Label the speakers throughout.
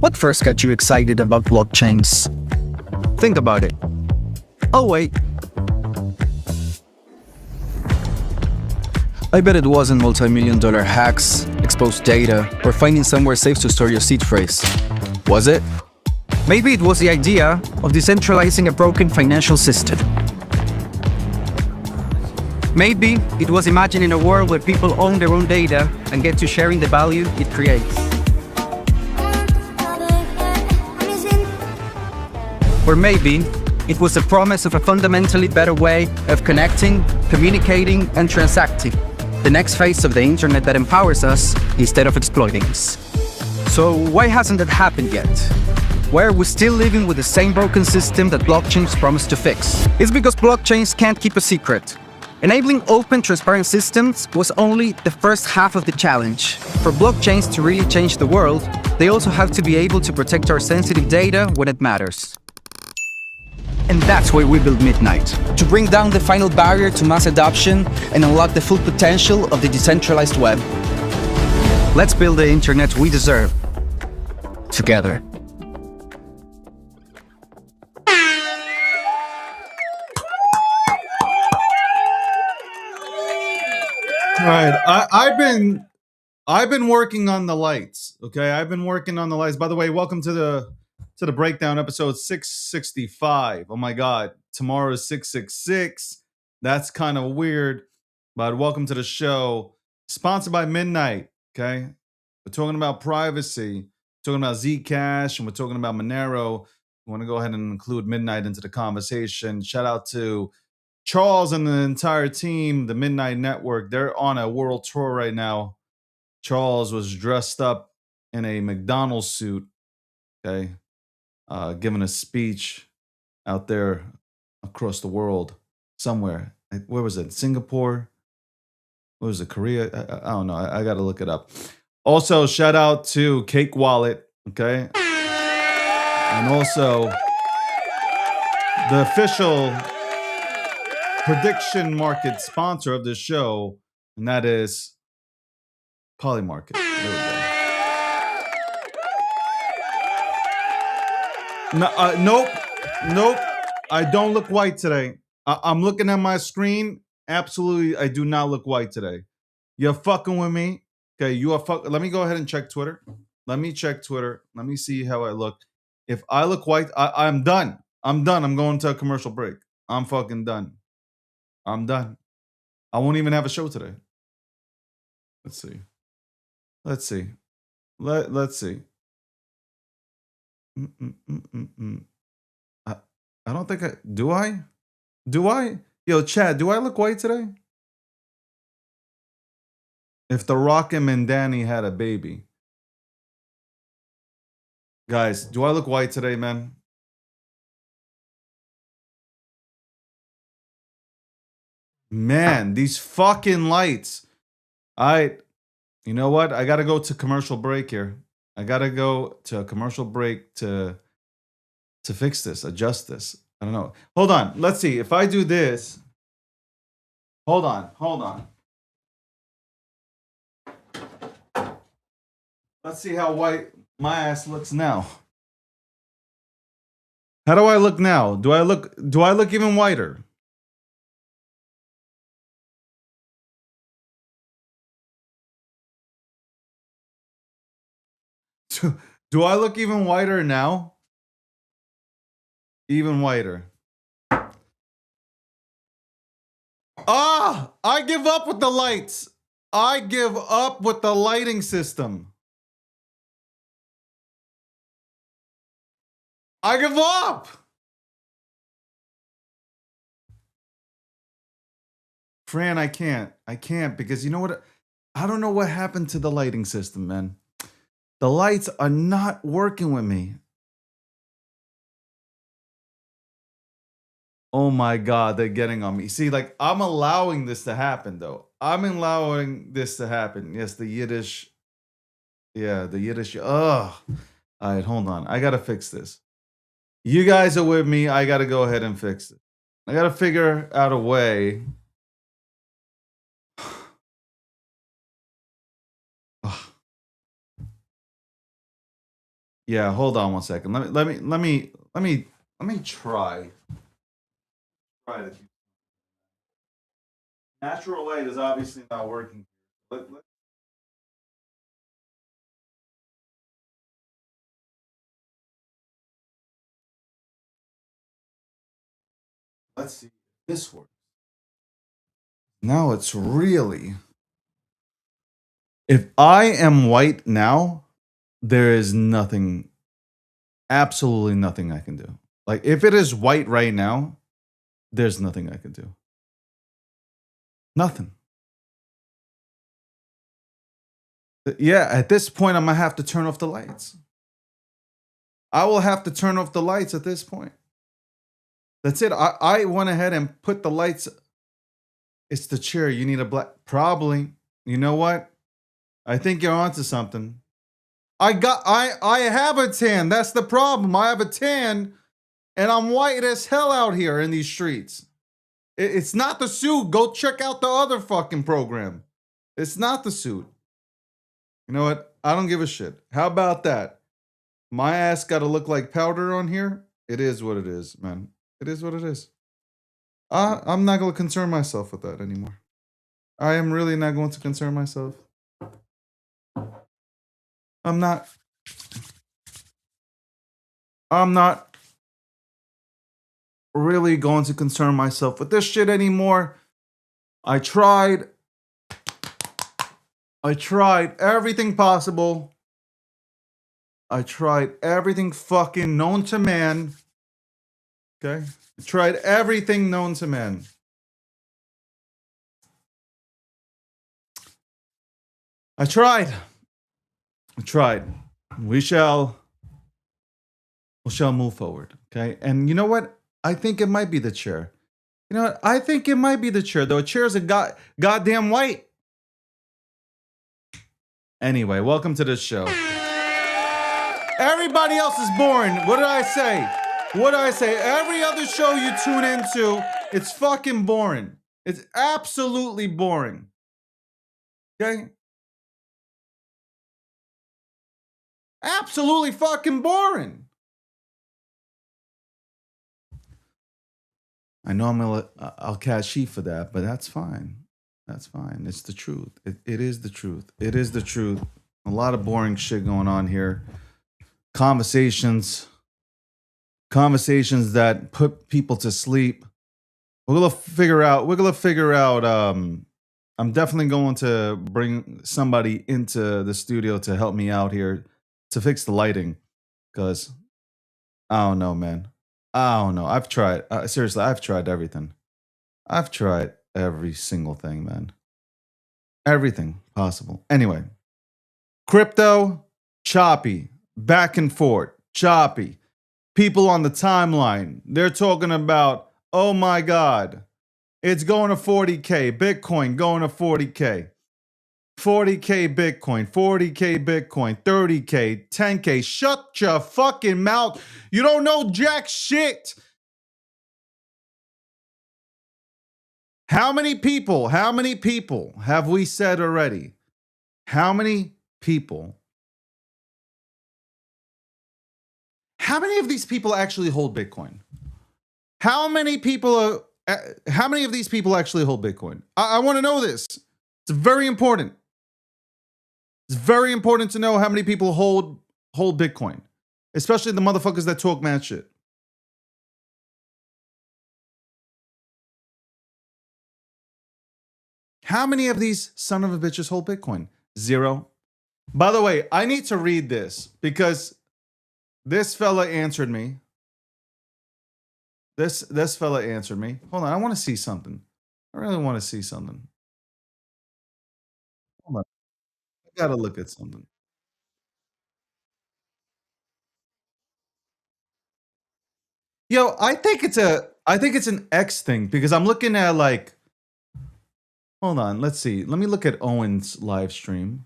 Speaker 1: What first got you excited about blockchains? Think about it. Oh wait. I bet it wasn't multi-million-dollar hacks, exposed data, or finding somewhere safe to store your seed phrase. Was it? Maybe it was the idea of decentralizing a broken financial system. Maybe it was imagining a world where people own their own data and get to sharing the value it creates. Or maybe it was the promise of a fundamentally better way of connecting, communicating, and transacting. The next phase of the internet that empowers us instead of exploiting us. So why hasn't that happened yet? Why are we still living with the same broken system that blockchains promise to fix? It's because blockchains can't keep a secret. Enabling open, transparent systems was only the first half of the challenge. For blockchains to really change the world, they also have to be able to protect our sensitive data when it matters. And that's why we built Midnight, to bring down the final barrier to mass adoption and unlock the full potential of the decentralized web. Let's build the internet we deserve, together.
Speaker 2: All right, I've been working on the lights. Okay, I've been working on the lights. By the way, welcome to the breakdown, episode 665. Oh my God, tomorrow is 666. That's kind of weird, but welcome to the show. Sponsored by Midnight. Okay, we're talking about privacy, we're talking about Zcash, and we're talking about Monero. We want to go ahead and include Midnight into the conversation. Shout out to Charles and the entire team, the Midnight Network. They're on a world tour right now. Charles was dressed up in a McDonald's suit, okay, giving a speech out there across the world somewhere. Where was it? Singapore? Where was it? Korea? I don't know. I got to look it up. Also, shout out to Cake Wallet, okay? And also the official prediction market sponsor of this show, and that is Polymarket. There we go. Nope. I don't look white today. I'm looking at my screen. Absolutely, I do not look white today. You're fucking with me. Okay, you are fuck. Let me go ahead and check Twitter. Let me check Twitter. Let me see how I look. If I look white, I'm done. I'm done. I'm going to a commercial break. I'm fucking done. I'm done. I won't even have a show today. Let's see. Let's see. I don't think I do. I? Yo, Chad, do I look white today? If The Rock and Mandani had a baby. Guys, do I look white today, man? Man, these fucking lights. You know what? I gotta go to commercial break here. I gotta go to a commercial break to fix this, adjust this. I don't know. Hold on. Let's see. If I do this. Hold on. Let's see how white my ass looks now. How do I look now? Do I look even whiter? Do I look even whiter now? Even whiter. I give up with the lights. I give up with the lighting system. I give up. Fran, I can't because you know what? I don't know what happened to the lighting system, man. The lights are not working with me. Oh my God, they're getting on me. See, like, I'm allowing this to happen, though. I'm allowing this to happen. Yes, the Yiddish. Yeah, the Yiddish. Ugh. All right, hold on. I got to fix this. You guys are with me. I got to go ahead and fix it. I got to figure out a way. Yeah, hold on one second. Let me try. Try it. Natural light is obviously not working. Let's see if this works. Now it's really. If I am white now, there is nothing, absolutely nothing I can do. Like, if it is white right now, there's nothing I can do. Nothing. Yeah, at this point, I'm gonna have to turn off the lights. I will have to turn off the lights at this point. That's it. I went ahead and put the lights. It's the chair. You need a black. Probably. You know what? I think you're onto something. I have a tan. That's the problem. I have a tan, and I'm white as hell out here in these streets. It's not the suit. Go check out the other fucking program. It's not the suit. You know what? I don't give a shit. How about that? My ass got to look like powder on here. It is what it is, man. It is what it is. I'm not going to concern myself with that anymore. I am really not going to concern myself. I'm not really going to concern myself with this shit anymore. I tried everything possible. I tried everything fucking known to man. Okay? I tried everything known to man. I tried. We shall move forward. Okay? And you know what? I think it might be the chair. You know what? I think it might be the chair, though. A chair's a goddamn white. Anyway, welcome to this show. Everybody else is boring. What did I say? Every other show you tune into, it's fucking boring. It's absolutely boring. Okay? Absolutely fucking boring. I know I'll catch heat for that, but that's fine. That's fine. It's the truth. It is the truth. It is the truth. A lot of boring shit going on here. Conversations that put people to sleep. We're gonna figure out. I'm definitely going to bring somebody into the studio to help me out here to fix the lighting, because I don't know, man. I don't know. I've tried. Seriously, I've tried everything. I've tried every single thing, man. Everything possible. Anyway, crypto, choppy, back and forth, choppy. People on the timeline, they're talking about, oh my God, it's going to 40K. Bitcoin going to 40K. 40K Bitcoin, 40K Bitcoin, 30K, 10K. Shut your fucking mouth. You don't know jack shit. How many people have we said already? How many people? How many of these people actually hold Bitcoin? How many of these people actually hold Bitcoin? I want to know this. It's very important. It's very important to know how many people hold Bitcoin, especially the motherfuckers that talk mad shit. How many of these son of a bitches hold Bitcoin? 0. By the way, I need to read this because this fella answered me. This fella answered me. Hold on, I want to see something. I really want to see something. Hold on. I gotta look at something. Yo, I think it's an X thing because I'm looking at like. Hold on, let's see. Let me look at Owen's live stream.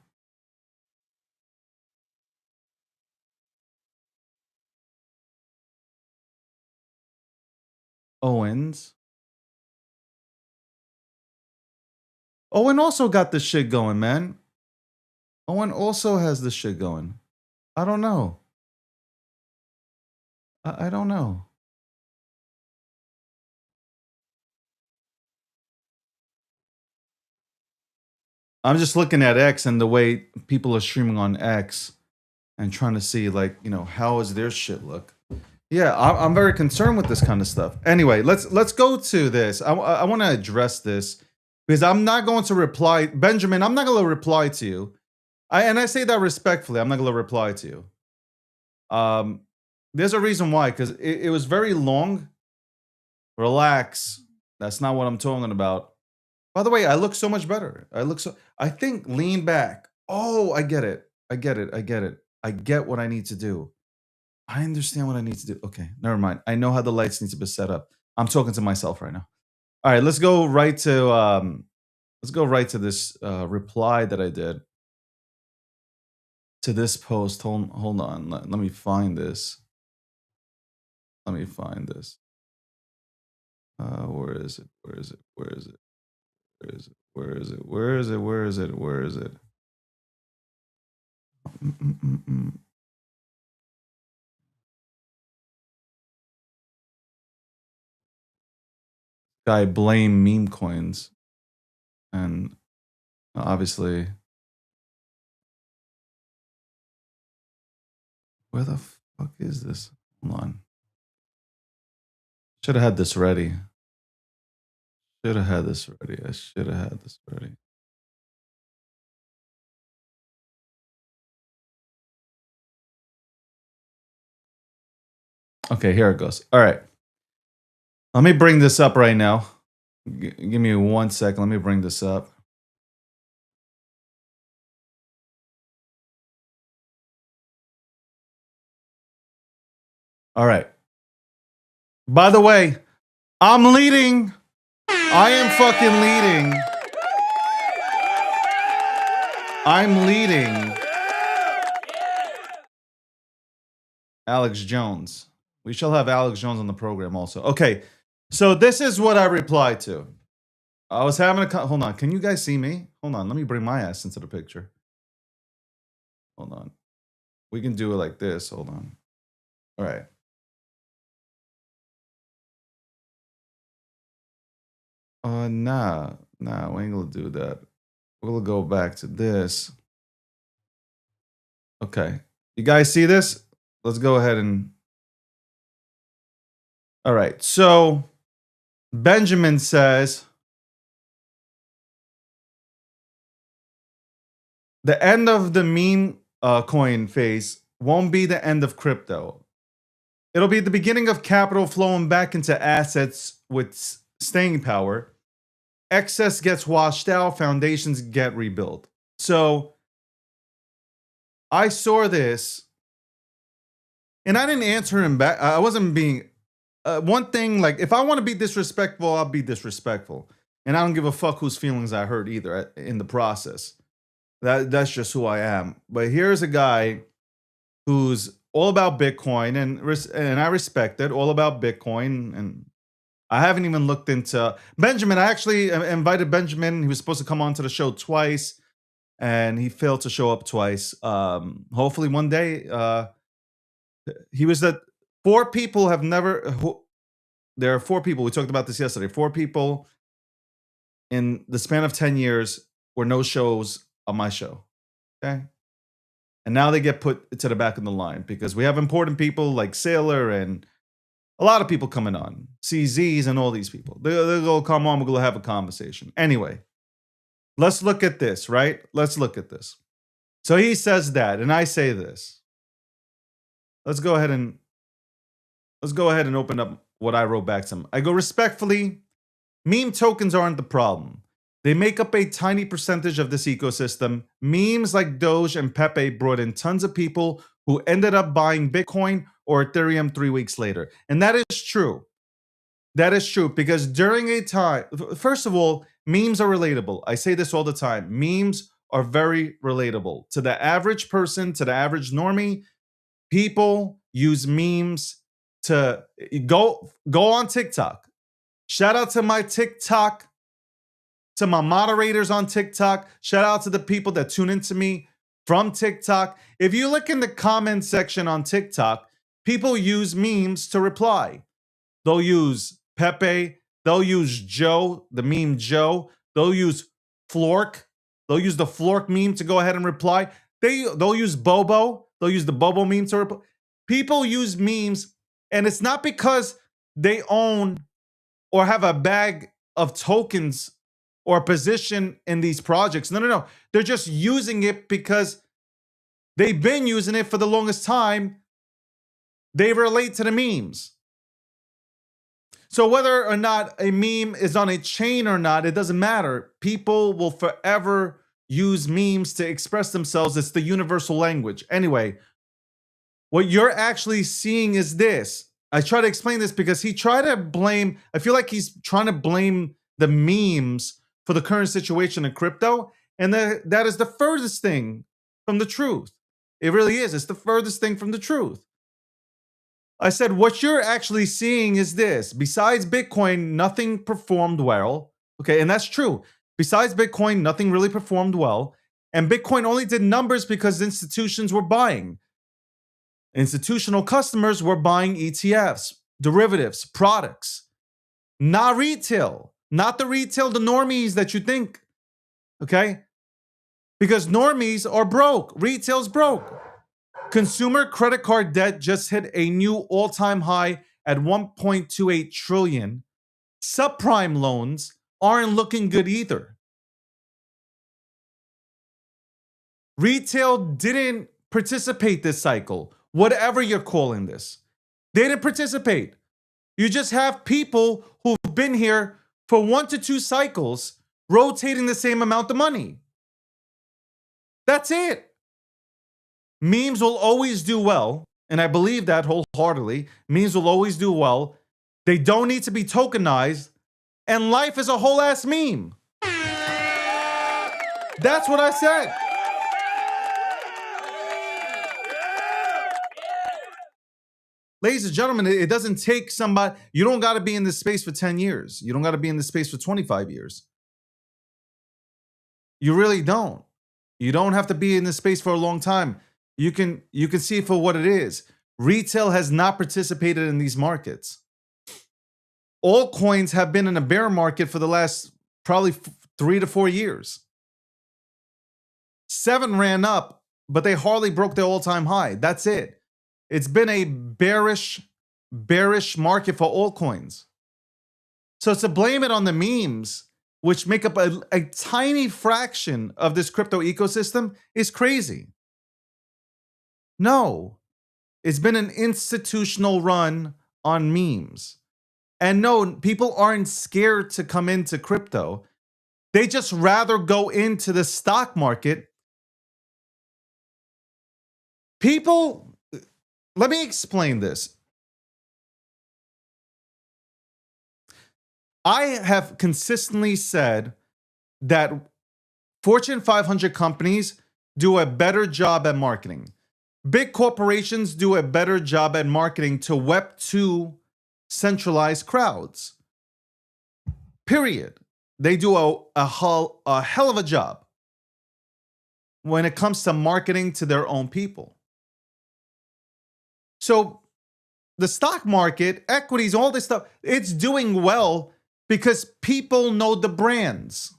Speaker 2: Owens. Owen also got this shit going, man. Owen also has this shit going. I don't know. I don't know. I'm just looking at X and the way people are streaming on X and trying to see, like, you know, how is their shit look. Yeah, I'm very concerned with this kind of stuff. Anyway, let's go to this. I want to address this because I'm not going to reply, Benjamin. I'm not going to reply to you. I say that respectfully. I'm not going to reply to you. There's a reason why, because it was very long. Relax. That's not what I'm talking about. By the way, I look so much better. I think lean back. Oh, I get it. I get it. I get it. I get what I need to do. I understand what I need to do. Okay, never mind. I know how the lights need to be set up. I'm talking to myself right now. All right, let's go right to this reply that I did to this post. Hold on. Let me find this. Let me find this. Where is it? Where is it? Where is it? Where is it? Where is it? Where is it? Where is it? Where is it? Guy blame meme coins, and obviously, where the fuck is this? Hold on. Should have had this ready. Should have had this ready. I should have had this ready. Okay, here it goes. All right. Let me bring this up right now. Give me 1 second. Let me bring this up. All right. By the way, I'm leading. I am fucking leading. I'm leading. Alex Jones. We shall have Alex Jones on the program also. Okay. So this is what I replied to. I was having a hold on. Can you guys see me? Hold on. Let me bring my ass into the picture. Hold on. We can do it like this. Hold on. All right. Nah, we ain't gonna do that. We're gonna go back to this. Okay. You guys see this? Let's go ahead and. All right. So Benjamin says the end of the meme coin phase won't be the end of crypto. It'll be the beginning of capital flowing back into assets with staying power. Excess gets washed out, foundations get rebuilt. So I saw this and I didn't answer him back. I wasn't being one thing, like, if I want to be disrespectful, I'll be disrespectful. And I don't give a fuck whose feelings I hurt either in the process. That's just who I am. But here's a guy who's all about Bitcoin, and I respect it, all about Bitcoin. And I haven't even looked into Benjamin. I actually invited Benjamin. He was supposed to come on to the show twice, and he failed to show up twice. Hopefully one day. He was that 4 people have never. There are 4 people. We talked about this yesterday. 4 people in the span of 10 years were no shows on my show. Okay. And now they get put to the back of the line because we have important people like Sailor and a lot of people coming on, CZs and all these people. They're going to come on. We're going to have a conversation. Anyway, let's look at this, right? Let's look at this. So he says that, and I say this. Let's go ahead and open up what I wrote back to him. I go, respectfully, meme tokens aren't the problem. They make up a tiny percentage of this ecosystem. Memes like Doge and Pepe brought in tons of people who ended up buying Bitcoin or Ethereum 3 weeks later. And that is true. That is true because during a time, first of all, memes are relatable. I say this all the time. Memes are very relatable to the average person, to the average normie. People use memes to go on TikTok. Shout out to my TikTok, to my moderators on TikTok. Shout out to the people that tune into me from TikTok. If you look in the comment section on TikTok, people use memes to reply. They'll use Pepe. They'll use Joe, the meme Joe. They'll use Flork. They'll use the Flork meme to go ahead and reply. They'll use Bobo. They'll use the Bobo meme to reply. People use memes, and it's not because they own or have a bag of tokens or a position in these projects. No. They're just using it because they've been using it for the longest time. They relate to the memes. So whether or not a meme is on a chain or not, it doesn't matter. People will forever use memes to express themselves. It's the universal language. Anyway, what you're actually seeing is this. I try to explain this because he tried to blame, I feel like he's trying to blame the memes for the current situation in crypto. And that is the furthest thing from the truth. It really is. It's the furthest thing from the truth. I said, what you're actually seeing is this. Besides Bitcoin, nothing performed well. Okay, and that's true. Besides Bitcoin, nothing really performed well. And Bitcoin only did numbers because institutions were buying. Institutional customers were buying ETFs, derivatives, products, not retail, not the retail, the normies that you think. Okay? Because normies are broke. Retail's broke. Consumer credit card debt just hit a new all-time high at 1.28 trillion. Subprime loans aren't looking good either. Retail didn't participate this cycle, whatever you're calling this. They didn't participate. You just have people who've been here for 1 to 2 cycles rotating the same amount of money. That's it. Memes will always do well, and I believe that wholeheartedly. Memes will always do well. They don't need to be tokenized, and life is a whole ass meme. That's what I said. Ladies and gentlemen, it doesn't take somebody, you don't got to be in this space for 10 years. You don't got to be in this space for 25 years. You really don't. You don't have to be in this space for a long time. You can see it for what it is. Retail has not participated in these markets. Altcoins have been in a bear market for the last probably 3 to 4 years. 7 ran up, but they hardly broke their all-time high. That's it. It's been a bearish market for altcoins. So to blame it on the memes, which make up a tiny fraction of this crypto ecosystem, is crazy. No, it's been an institutional run on memes. And no, people aren't scared to come into crypto. They just rather go into the stock market. People, let me explain this. I have consistently said that Fortune 500 companies do a better job at marketing. Big corporations do a better job at marketing to Web2 centralized crowds. Period. They do a hell of a job when it comes to marketing to their own people. So the stock market, equities, all this stuff, it's doing well because people know the brands.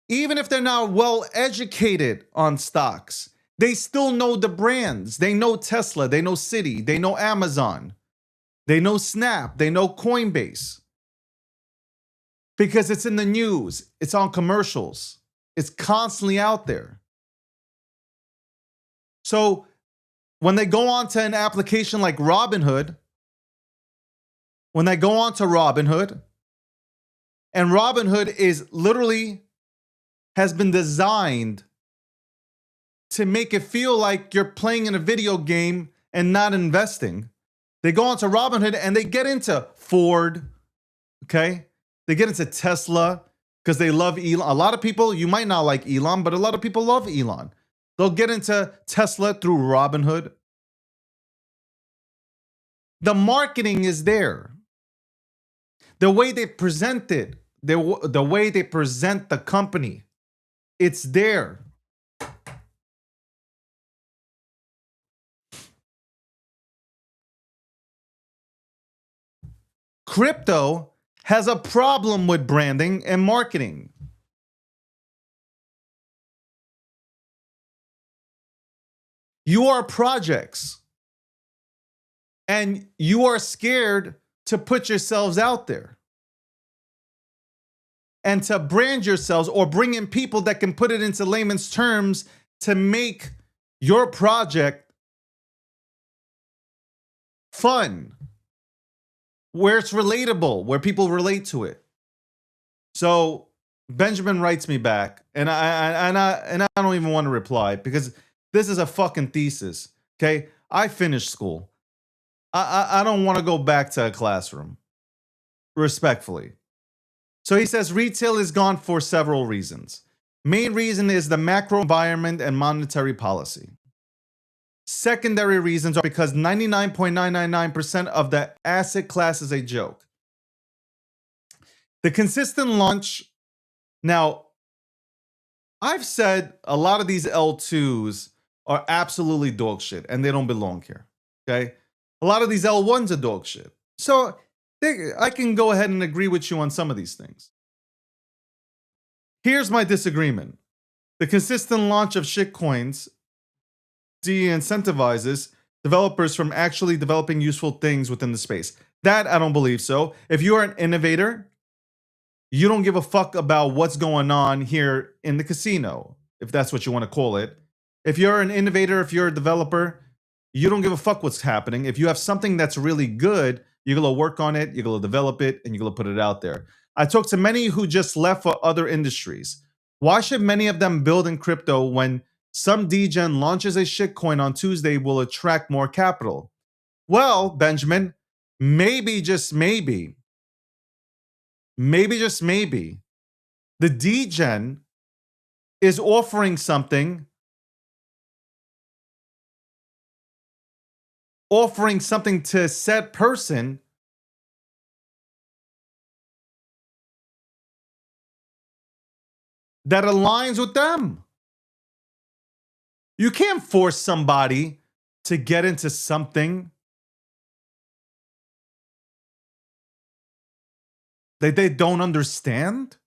Speaker 2: Even if they're not well educated on stocks, they still know the brands. They know Tesla, they know Citi, they know Amazon, they know Snap, they know Coinbase. Because it's in the news, it's on commercials, it's constantly out there. So when they go on to an application like Robinhood, and Robinhood is literally has been designed to make it feel like you're playing in a video game and not investing. They go onto Robinhood and they get into Ford, okay? They get into Tesla because they love Elon. A lot of people, you might not like Elon, but a lot of people love Elon. They'll get into Tesla through Robinhood. The marketing is there. The way they present it, the way they present the company, it's there. Crypto has a problem with branding and marketing. You are projects, and you are scared to put yourselves out there and to brand yourselves or bring in people that can put it into layman's terms to make your project fun, where it's relatable, where people relate to it. So Benjamin writes me back, and I don't even want to reply because this is a fucking thesis. Okay, I finished school. I don't want to go back to a classroom, respectfully. So he says retail is gone for several reasons. Main reason is the macro environment and monetary policy. Secondary reasons are because 99.999% of the asset class is a joke. The consistent launch. Now, I've said a lot of these L2s are absolutely dog shit and they don't belong here. Okay? A lot of these L1s are dog shit. So I can go ahead and agree with you on some of these things. Here's my disagreement. The consistent launch of shitcoins de-incentivizes developers from actually developing useful things within the space. That I don't believe so. If you are an innovator, you don't give a fuck about what's going on here in the casino, if that's what you want to call it. If you're an innovator, if you're a developer, you don't give a fuck what's happening. If you have something that's really good, you're going to work on it, you're going to develop it, and you're going to put it out there. I talked to many who just left for other industries. Why should many of them build in crypto when some degen launches a shitcoin on Tuesday will attract more capital? Well, Benjamin, maybe just maybe, the degen is offering something to said person that aligns with them. You can't force somebody to get into something that they don't understand.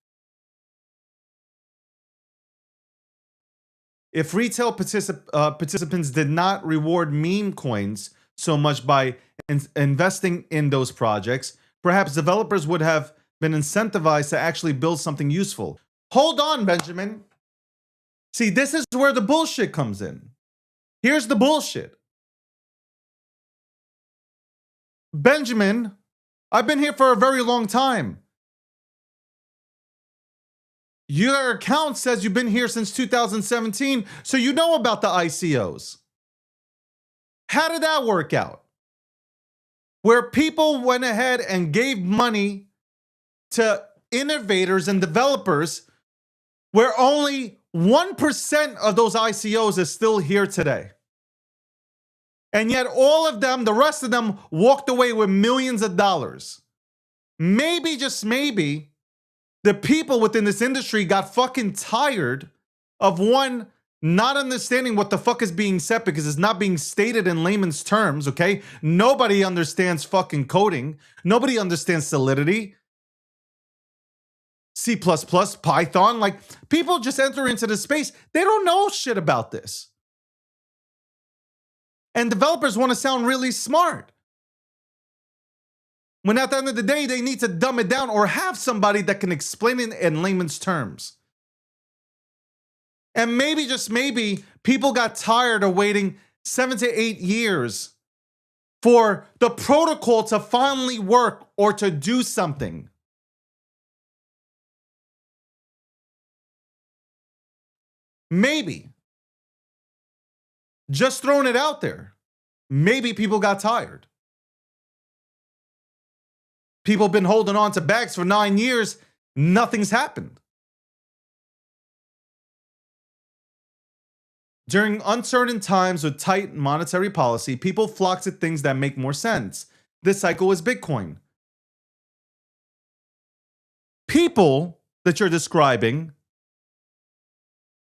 Speaker 2: If retail participants did not reward meme coins so much by investing in those projects, perhaps developers would have been incentivized to actually build something useful. Hold on, Benjamin. See, this is where the bullshit comes in. Here's the bullshit. Benjamin, I've been here for a very long time. Your account says you've been here since 2017, so you know about the ICOs. How did that work out? Where people went ahead and gave money to innovators and developers, where only 1% of those ICOs is still here today. And yet all of them, the rest of them, walked away with millions of dollars. Maybe, just maybe, the people within this industry got fucking tired of, one, not understanding what the fuck is being said because it's not being stated in layman's terms, okay? Nobody understands fucking coding. Nobody understands Solidity, C++, Python. Like, people just enter into the space. They don't know shit about this. And developers want to sound really smart, when at the end of the day, they need to dumb it down or have somebody that can explain it in layman's terms. And maybe, just maybe, people got tired of waiting 7 to 8 years for the protocol to finally work or to do something. Maybe. Just throwing it out there. Maybe people got tired. People have been holding on to bags for 9 years. Nothing's happened. During uncertain times with tight monetary policy, people flock to things that make more sense. This cycle is Bitcoin. People that you're describing,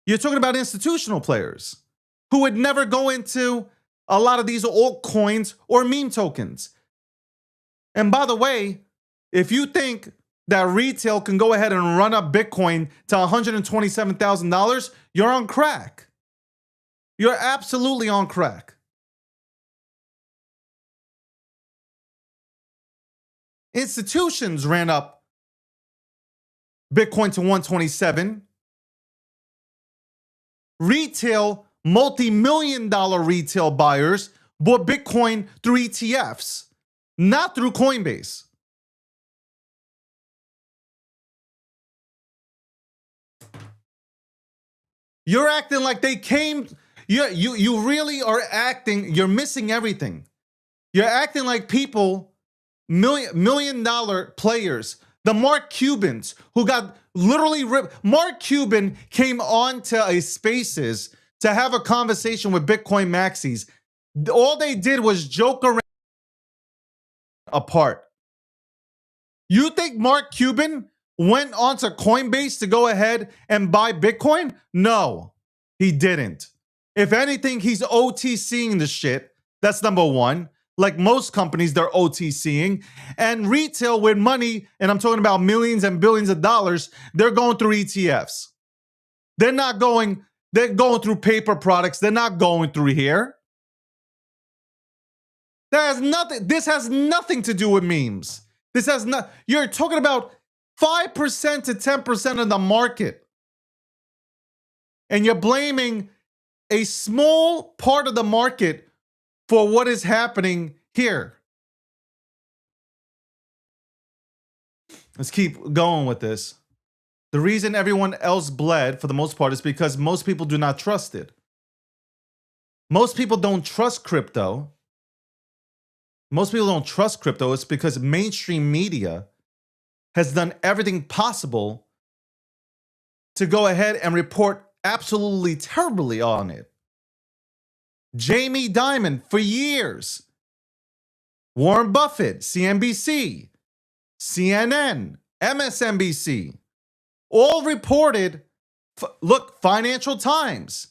Speaker 2: you're talking about institutional players who would never go into a lot of these altcoins or meme tokens. And by the way, If you think that retail can go ahead and run up Bitcoin to $127,000, you're on crack. You're absolutely on crack. Institutions ran up Bitcoin to 127. Retail, multi-million dollar retail buyers bought Bitcoin through ETFs, not through Coinbase. You're acting like they came. You really are acting. You're missing everything. You're acting like people, million dollar players, the Mark Cubans who got literally ripped. Mark Cuban came on to a Spaces to have a conversation with Bitcoin maxis. All they did was joke around apart. You think Mark Cuban went onto Coinbase to go ahead and buy Bitcoin? No, he didn't. If anything, he's OTCing the shit. That's number one. Like most companies, they're OTCing. And retail with money, and I'm talking about millions and billions of dollars, they're going through ETFs. They're going through paper products. They're not going through here. This has nothing to do with memes. You're talking about 5% to 10% of the market. And you're blaming a small part of the market for what is happening here. Let's keep going with this. The reason everyone else bled, for the most part, is because most people do not trust it. Most people don't trust crypto. Most people don't trust crypto. It's because mainstream media has done everything possible to go ahead and report absolutely terribly on it. Jamie Dimon for years. Warren Buffett, CNBC, CNN, MSNBC, all reported, look, Financial Times.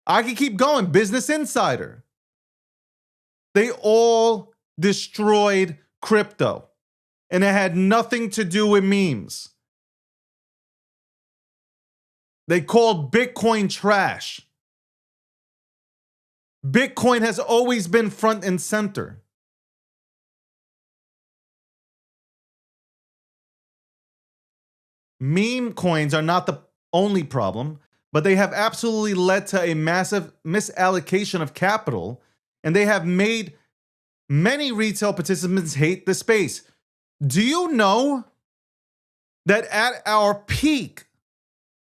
Speaker 2: I can keep going, Business Insider. They all destroyed crypto, and it had nothing to do with memes. They called Bitcoin trash. Bitcoin has always been front and center. Meme coins are not the only problem, but they have absolutely led to a massive misallocation of capital, and they have made many retail participants hate the space. Do you know that at our peak,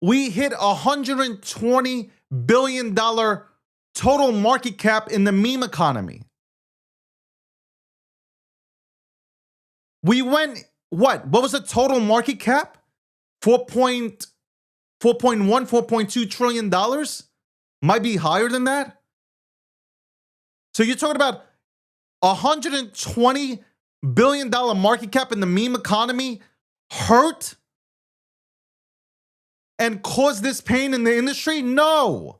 Speaker 2: we hit $120 billion total market cap in the meme economy? We went, what was the total market cap? 4.2 trillion dollars? Might be higher than that. So you're talking about $120 billion market cap in the meme economy hurt and caused this pain in the industry? No,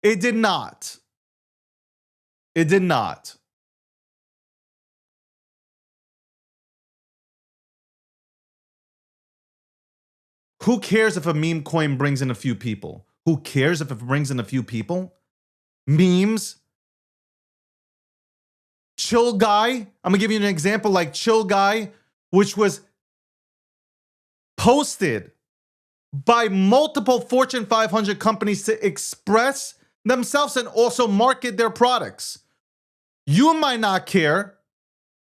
Speaker 2: it did not. It did not. Who cares if a meme coin brings in a few people? Who cares if it brings in a few people? Memes. Chill Guy. I'm going to give you an example like Chill Guy, which was posted by multiple Fortune 500 companies to express themselves and also market their products. You might not care,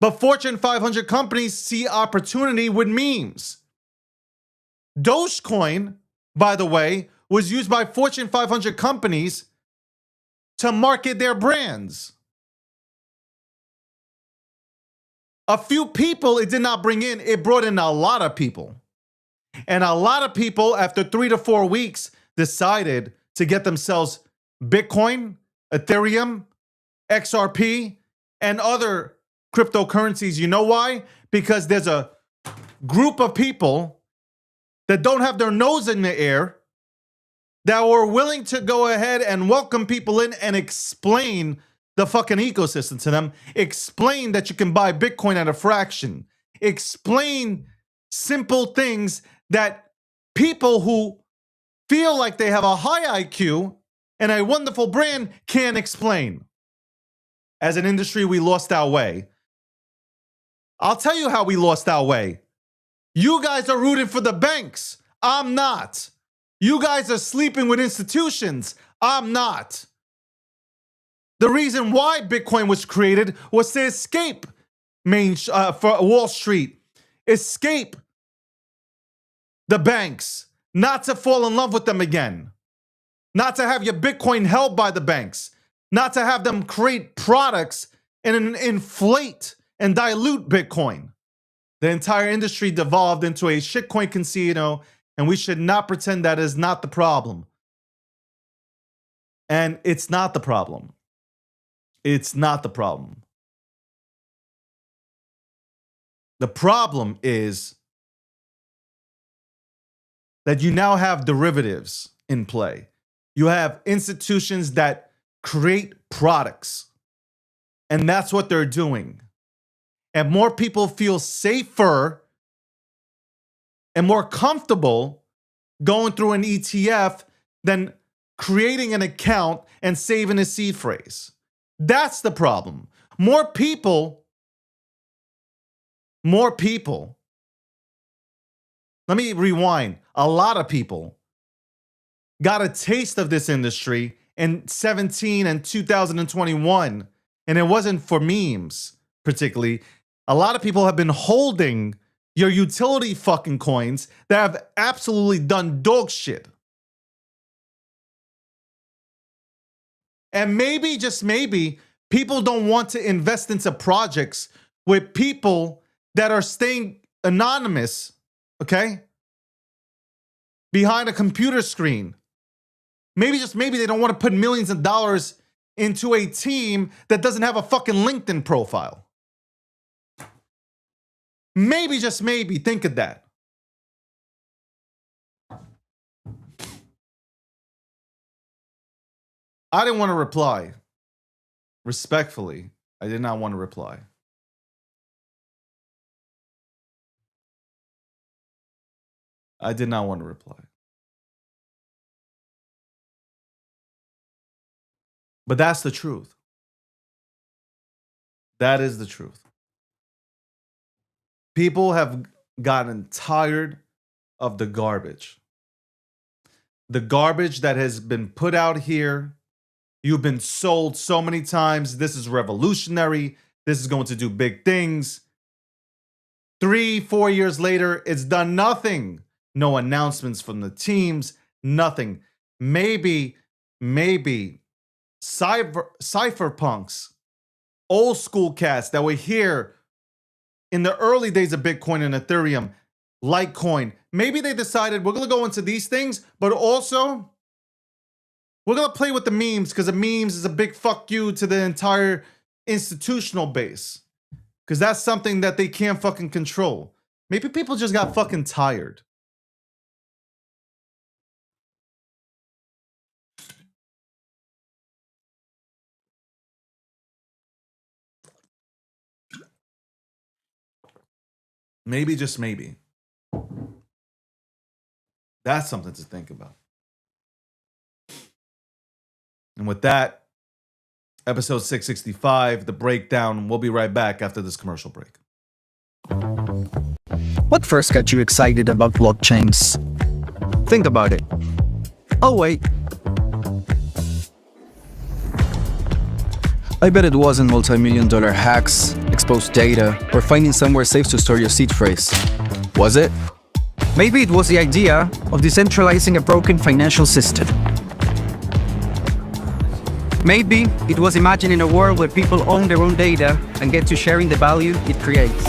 Speaker 2: but Fortune 500 companies see opportunity with memes. Dogecoin, by the way, was used by Fortune 500 companies to market their brands. A few people it did not bring in, it brought in a lot of people. And a lot of people, after 3 to 4 weeks, decided to get themselves Bitcoin, Ethereum, XRP, and other cryptocurrencies. You know why? Because there's a group of people that don't have their nose in the air that were willing to go ahead and welcome people in and explain the fucking ecosystem to them. Explain that you can buy Bitcoin at a fraction. Explain simple things that people who feel like they have a high IQ and a wonderful brand can't explain. As an industry, we lost our way. I'll tell you how we lost our way. You guys are rooting for the banks. I'm not. You guys are sleeping with institutions. I'm not. The reason why Bitcoin was created was to escape for Wall Street, escape the banks, not to fall in love with them again, not to have your Bitcoin held by the banks, not to have them create products and inflate and dilute Bitcoin. The entire industry devolved into a shitcoin casino, and we should not pretend that is not the problem. And it's not the problem. It's not the problem. The problem is that you now have derivatives in play. You have institutions that create products, and that's what they're doing. And more people feel safer and more comfortable going through an ETF than creating an account and saving a seed phrase. That's the problem. More people, let me rewind. A lot of people got a taste of this industry in 2017 and 2021, and it wasn't for memes particularly. A lot of people have been holding your utility fucking coins that have absolutely done dog shit. And maybe, just maybe, people don't want to invest into projects with people that are staying anonymous, okay? Behind a computer screen. Maybe, just maybe, they don't want to put millions of dollars into a team that doesn't have a fucking LinkedIn profile. Maybe, just maybe, think of that. I didn't want to reply. Respectfully, I did not want to reply. I did not want to reply. But that's the truth. That is the truth. People have gotten tired of the garbage. The garbage that has been put out here. You've been sold so many times. This is revolutionary. This is going to do big things. 3-4 years later, it's done nothing. No announcements from the teams. Nothing. Maybe cypherpunks, old school cats that were here in the early days of Bitcoin and Ethereum, Litecoin. Maybe they decided we're going to go into these things, but also we're going to play with the memes, because the memes is a big fuck you to the entire institutional base, because that's something that they can't fucking control. Maybe people just got fucking tired. Maybe, just maybe. That's something to think about. And with that, episode 665, the breakdown. We'll be right back after this commercial break.
Speaker 1: What first got you excited about blockchains? Think about it. Oh, wait. I bet it wasn't multi-million-dollar hacks, exposed data, or finding somewhere safe to store your seed phrase. Was it? Maybe it was the idea of decentralizing a broken financial system. Maybe it was imagining a world where people own their own data and get to sharing the value it creates.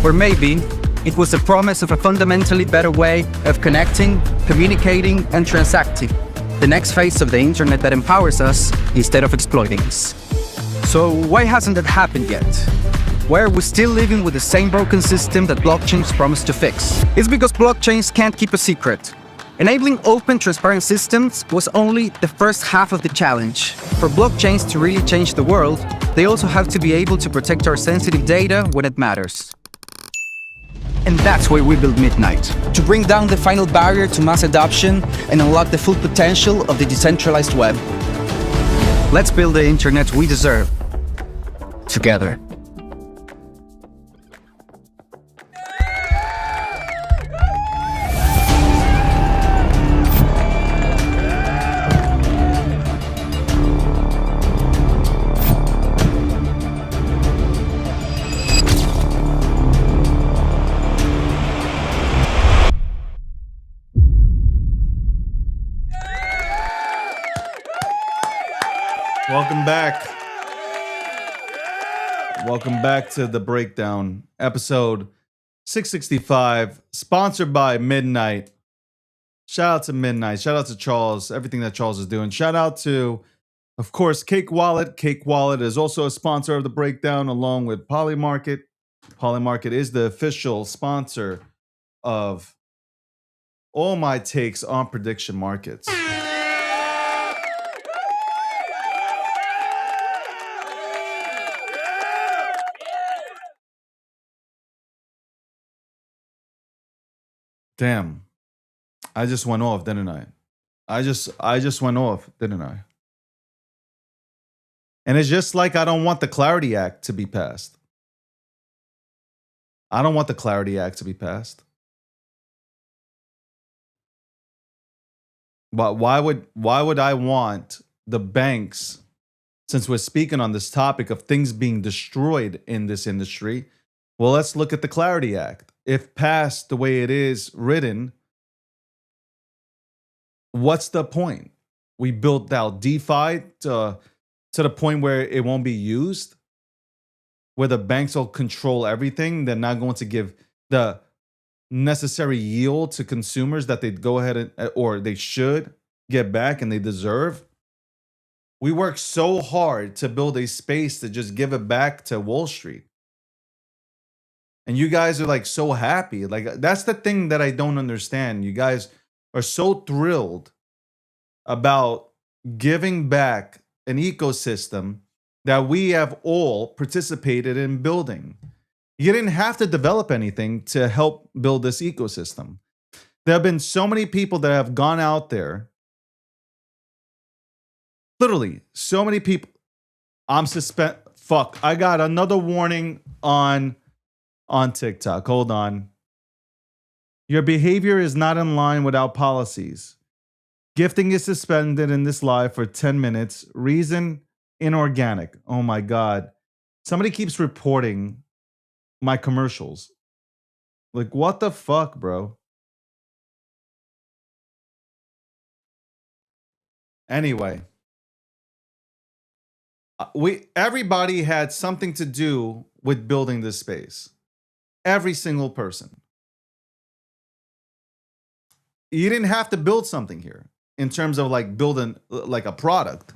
Speaker 1: Or maybe it was the promise of a fundamentally better way of connecting, communicating, and transacting. The next phase of the internet that empowers us instead of exploiting us. So why hasn't that happened yet? Why are we still living with the same broken system that blockchains promise to fix? It's because blockchains can't keep a secret. Enabling open, transparent systems was only the first half of the challenge. For blockchains to really change the world, they also have to be able to protect our sensitive data when it matters. And that's why we built Midnight, to bring down the final barrier to mass adoption and unlock the full potential of the decentralized web. Let's build the internet we deserve, together.
Speaker 2: Welcome back. Welcome back to The Breakdown, episode 665, sponsored by Midnight. Shout out to Midnight. Shout out to Charles, everything that Charles is doing. Shout out to, of course, Cake Wallet. Cake Wallet is also a sponsor of The Breakdown, along with Polymarket. Polymarket is the official sponsor of all my takes on prediction markets. Damn. I just went off, didn't I? I just went off, didn't I? And it's just like I don't want the Clarity Act to be passed. I don't want the Clarity Act to be passed. But why would I want the banks, since we're speaking on this topic of things being destroyed in this industry? Well, let's look at the Clarity Act. If passed the way it is written, what's the point? We built out DeFi to the point where it won't be used, where the banks will control everything. They're not going to give the necessary yield to consumers that they'd go ahead and, or they should get back and they deserve. We work so hard to build a space to just give it back to Wall Street. And you guys are like so happy. Like, that's the thing that I don't understand. You guys are so thrilled about giving back an ecosystem that we have all participated in building. You didn't have to develop anything to help build this ecosystem. There have been so many people that have gone out there. Literally, so many people. Fuck, I got another warning on TikTok. Hold on. Your behavior is not in line with our policies. Gifting is suspended in this live for 10 minutes. Reason inorganic. Oh my God. Somebody keeps reporting my commercials. Like, what the fuck, bro? Anyway. Everybody had something to do with building this space. Every single person. You didn't have to build something here in terms of like building like a product.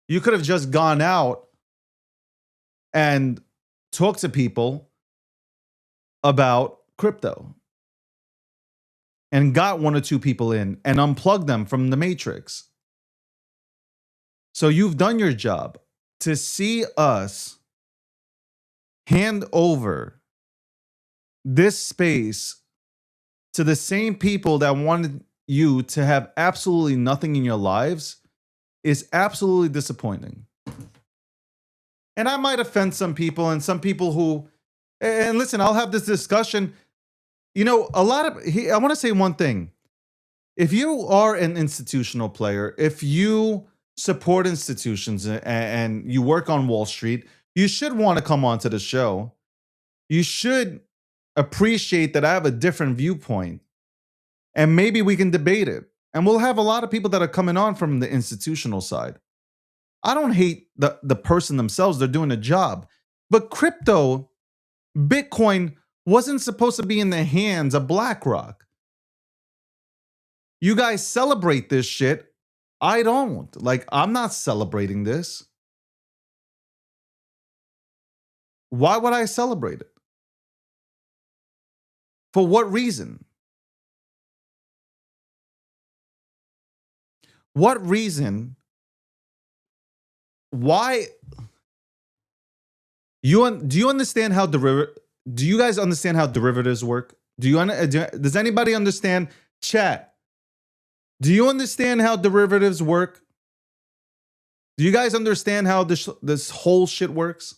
Speaker 2: You could have just gone out and talked to people about crypto and got one or two people in and unplugged them from the matrix. So you've done your job. To see us hand over this space to the same people that wanted you to have absolutely nothing in your lives is absolutely disappointing. And I might offend some people, and some people who, and listen, I'll have this discussion. You know, I want to say one thing. If you are an institutional player, if you support institutions and you work on Wall Street, you should want to come onto the show. You should appreciate that I have a different viewpoint, and maybe we can debate it. And we'll have a lot of people that are coming on from the institutional side. I don't hate the person themselves. They're doing a job. But crypto, Bitcoin, wasn't supposed to be in the hands of BlackRock. You guys celebrate this shit. I don't. Like, I'm not celebrating this. Why would I celebrate it? For what reason? What reason? Why? Do you understand how do you guys understand how derivatives work? Does anybody understand? Chat. Do you understand how derivatives work? Do you guys understand how this whole shit works?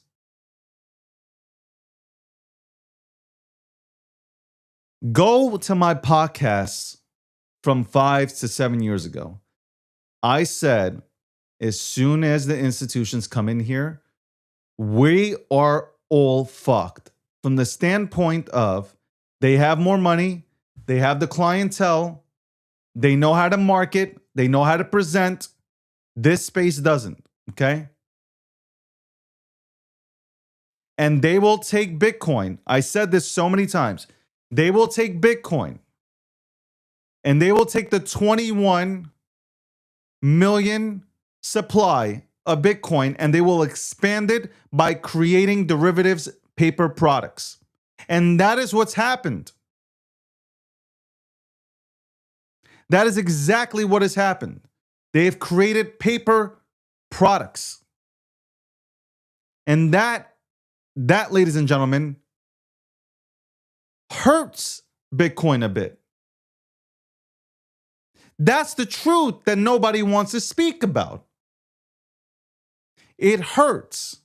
Speaker 2: Go to my podcasts from 5 to 7 years ago. I said, as soon as the institutions come in here, we are all fucked from the standpoint of they have more money, they have the clientele, they know how to market, they know how to present. This space doesn't, okay? And they will take Bitcoin. I said this so many times. They will take Bitcoin and they will take the 21 million supply of Bitcoin and they will expand it by creating derivatives paper products. And that is what's happened. That is exactly what has happened. They have created paper products. And that, ladies and gentlemen, hurts Bitcoin a bit. That's the truth that nobody wants to speak about. It hurts.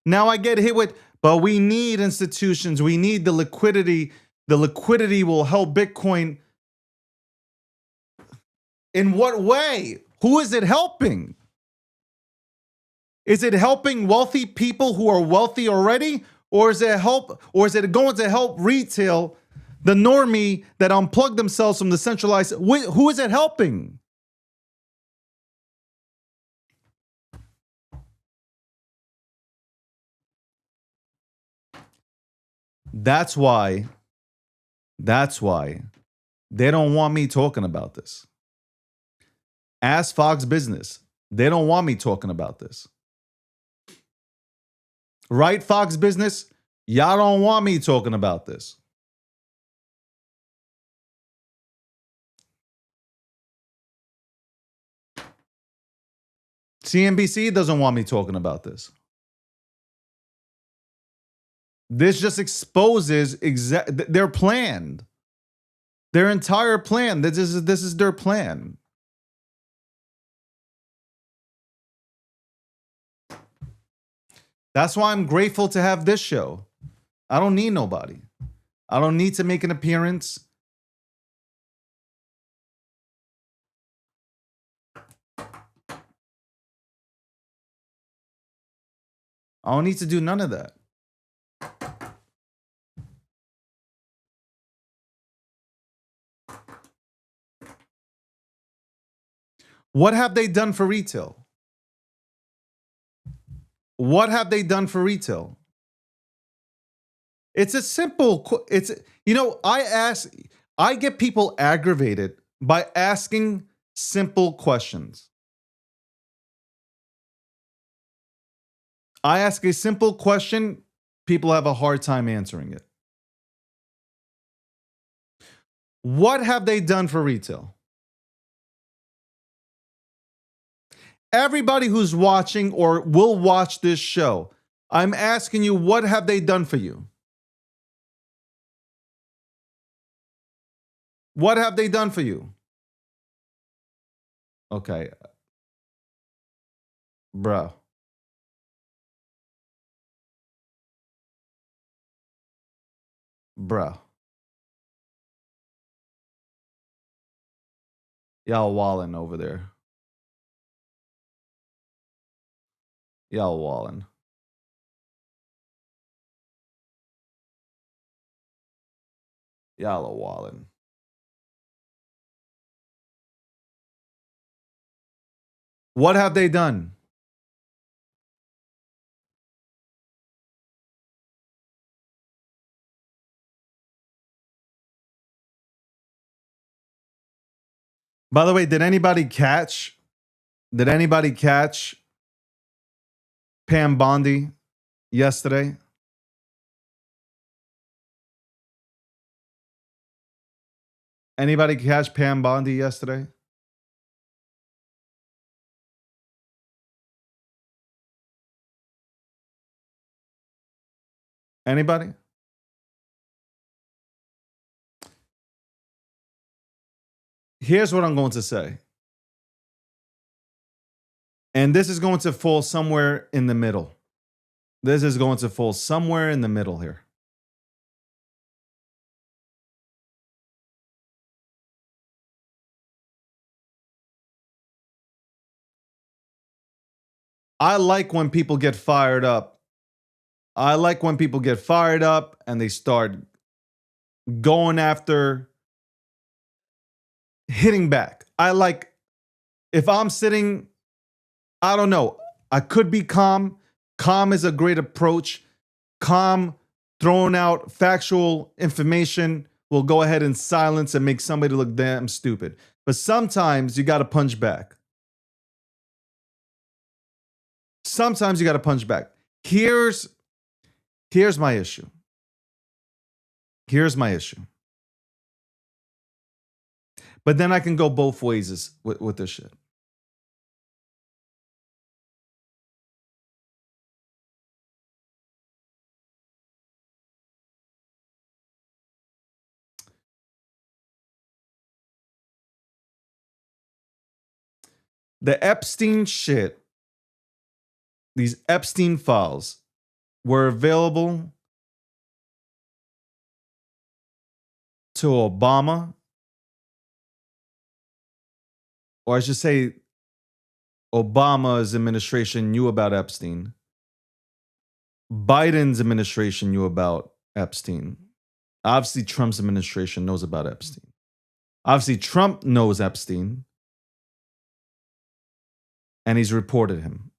Speaker 2: Now I get hit with, but we need institutions. We need the liquidity. The liquidity will help Bitcoin. In what way? Who is it helping? Is it helping wealthy people who are wealthy already? Or is it going to help retail, the normie that unplug themselves from the centralized? Who is it helping? That's why they don't want me talking about this. Ask Fox Business. They don't want me talking about this. Right, Fox Business? Y'all don't want me talking about this. CNBC doesn't want me talking about this. This just exposes their plan. Their entire plan. This is their plan. That's why I'm grateful to have this show. I don't need nobody. I don't need to make an appearance. I don't need to do none of that. What have they done for retail? What have they done for retail? It's a simple, I get people aggravated by asking simple questions. I ask a simple question, people have a hard time answering it. What have they done for retail? Everybody who's watching or will watch this show, I'm asking you, what have they done for you? What have they done for you? Okay. Bro. Y'all wallin' over there. Y'all wallin'. Y'all are wallin'. What have they done? By the way, did anybody catch Pam Bondi yesterday? Anybody catch Pam Bondi yesterday? Anybody? Here's what I'm going to say. And this is going to fall somewhere in the middle. This is going to fall somewhere in the middle here. I like when people get fired up. I like when people get fired up and they start going after, hitting back. I like, if I'm sitting, I don't know, I could be calm. Calm is a great approach. Calm, throwing out factual information will go ahead and silence and make somebody look damn stupid. But sometimes you got to punch back. Sometimes you got to punch back. Here's my issue. Here's my issue. But then I can go both ways with this shit. The Epstein shit, these Epstein files were available to Obama, or I should say Obama's administration knew about Epstein. Biden's administration knew about Epstein. Obviously, Trump's administration knows about Epstein. Obviously, Trump knows Epstein. And he's reported him.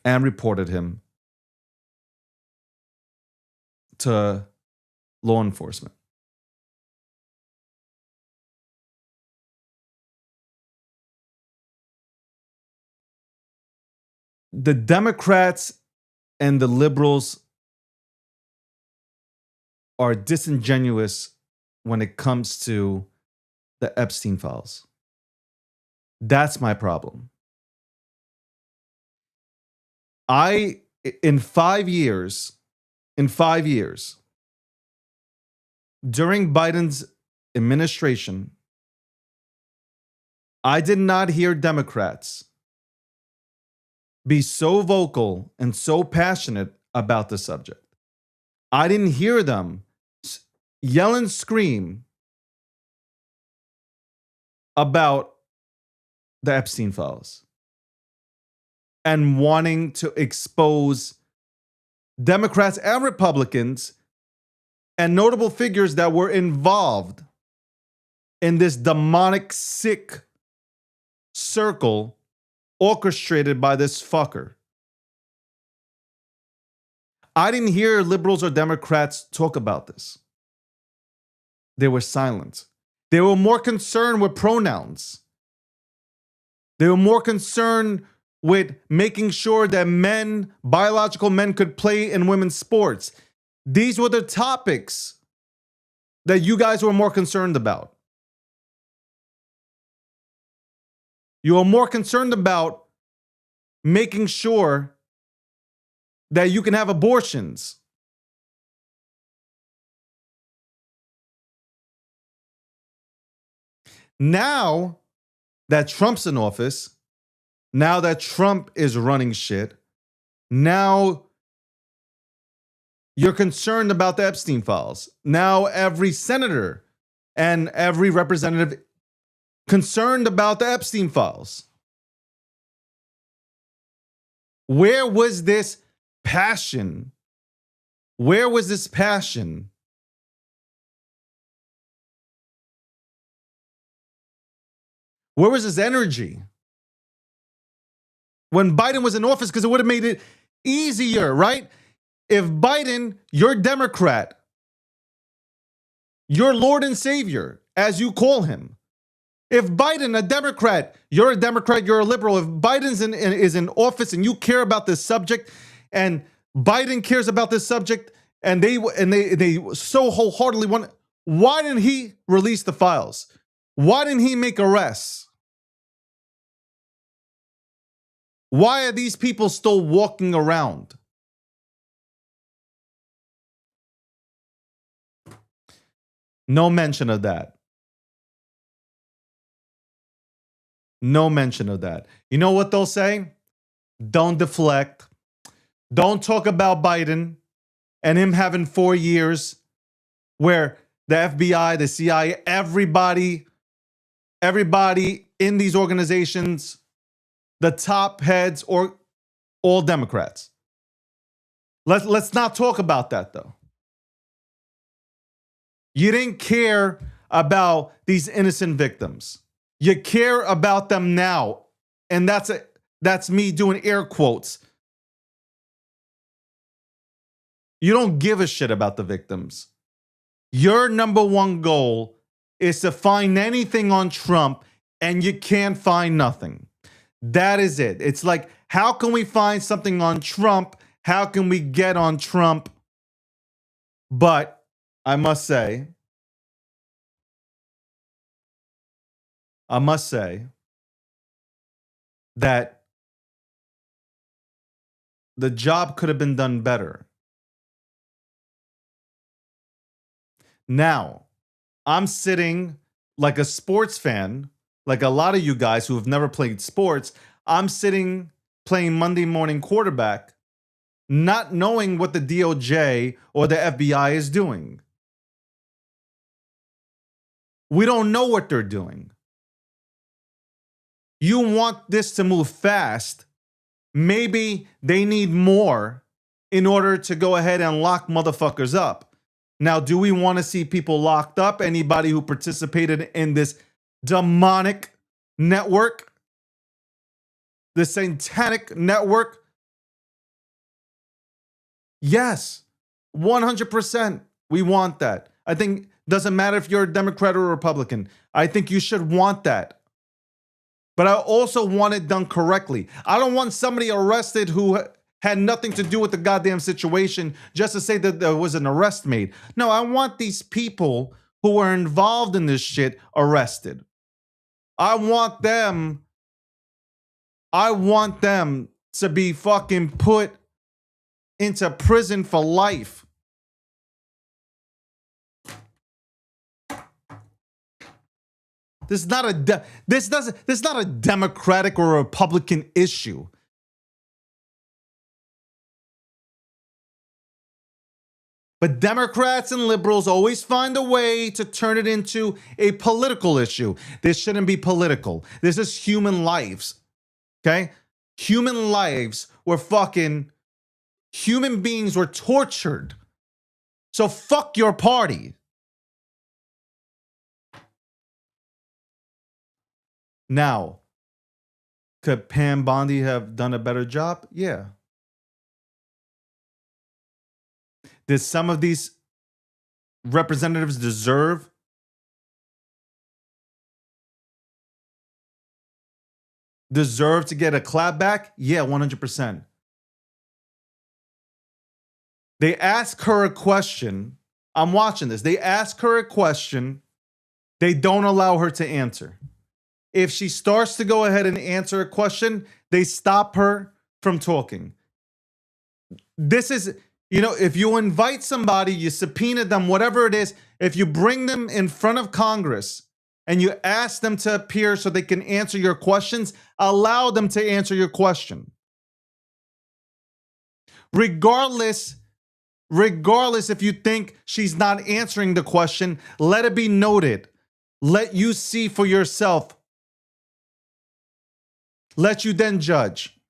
Speaker 2: And reported him to law enforcement. The Democrats and the liberals are disingenuous when it comes to the Epstein files. That's my problem. In 5 years, during Biden's administration, I did not hear Democrats be so vocal and so passionate about the subject. I didn't hear them yell and scream about the Epstein files and wanting to expose Democrats and Republicans and notable figures that were involved in this demonic, sick circle orchestrated by this fucker. I didn't hear liberals or Democrats talk about this. They were silent. They were more concerned with pronouns. They were more concerned with making sure that men, biological men, could play in women's sports. These were the topics that you guys were more concerned about. You are more concerned about making sure that you can have abortions. Now that Trump's in office, now that Trump is running shit, now you're concerned about the Epstein files. Now every senator and every representative concerned about the Epstein files. Where was this passion? Where was this passion? Where was this energy? When Biden was in office, because it would have made it easier, right? If Biden, you're Democrat, your Lord and Savior, as you call him. If Biden, a Democrat, you're a liberal. If Biden is in office and you care about this subject, and Biden cares about this subject, and they so wholeheartedly want, why didn't he release the files? Why didn't he make arrests? Why are these people still walking around? No mention of that. No mention of that. You know what they'll say? Don't deflect. Don't talk about Biden and him having 4 years where the FBI, the CIA, everybody in these organizations, the top heads, or all Democrats. Let's not talk about that though. You didn't care about these innocent victims. You care about them now. And that's me doing air quotes. You don't give a shit about the victims. Your number one goal is to find anything on Trump, and you can't find nothing. That is it. It's like, how can we find something on Trump? How can we get on Trump? But I must say that the job could have been done better. Now, I'm sitting like a sports fan, like a lot of you guys who have never played sports. I'm sitting playing Monday morning quarterback, not knowing what the DOJ or the FBI is doing. We don't know what they're doing. You want this to move fast. Maybe they need more in order to go ahead and lock motherfuckers up. Now, do we want to see people locked up? Anybody who participated in this demonic network, the satanic network? Yes, 100%. We want that. I think doesn't matter if you're a Democrat or a Republican. I think you should want that. But I also want it done correctly. I don't want somebody arrested who had nothing to do with the goddamn situation just to say that there was an arrest made. No, I want these people who were involved in this shit arrested. I want them to be fucking put into prison for life. This is not a Democratic or a Republican issue. But Democrats and liberals always find a way to turn it into a political issue. This shouldn't be political. This is human lives. Okay? Human lives were human beings were tortured. So fuck your party. Now, could Pam Bondi have done a better job? Yeah. Did some of these representatives deserve to get a clap back? Yeah, 100%. They ask her a question. I'm watching this. They ask her a question. They don't allow her to answer. If she starts to go ahead and answer a question, they stop her from talking. This is, if you invite somebody, you subpoena them, whatever it is, if you bring them in front of Congress and you ask them to appear so they can answer your questions, allow them to answer your question. Regardless if you think she's not answering the question, let it be noted. Let you see for yourself. Let you then judge.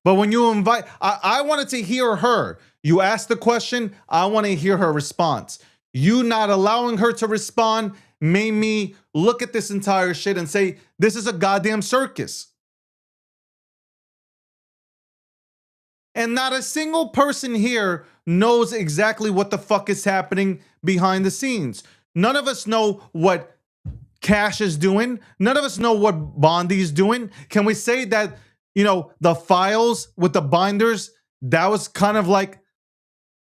Speaker 2: But when you invite, I wanted to hear her. You asked the question, I want to hear her response. You not allowing her to respond made me look at this entire shit and say, this is a goddamn circus. And not a single person here knows exactly what the fuck is happening behind the scenes. None of us know what Cash is doing. None of us know what Bondi is doing. Can we say that, the files with the binders, that was kind of like,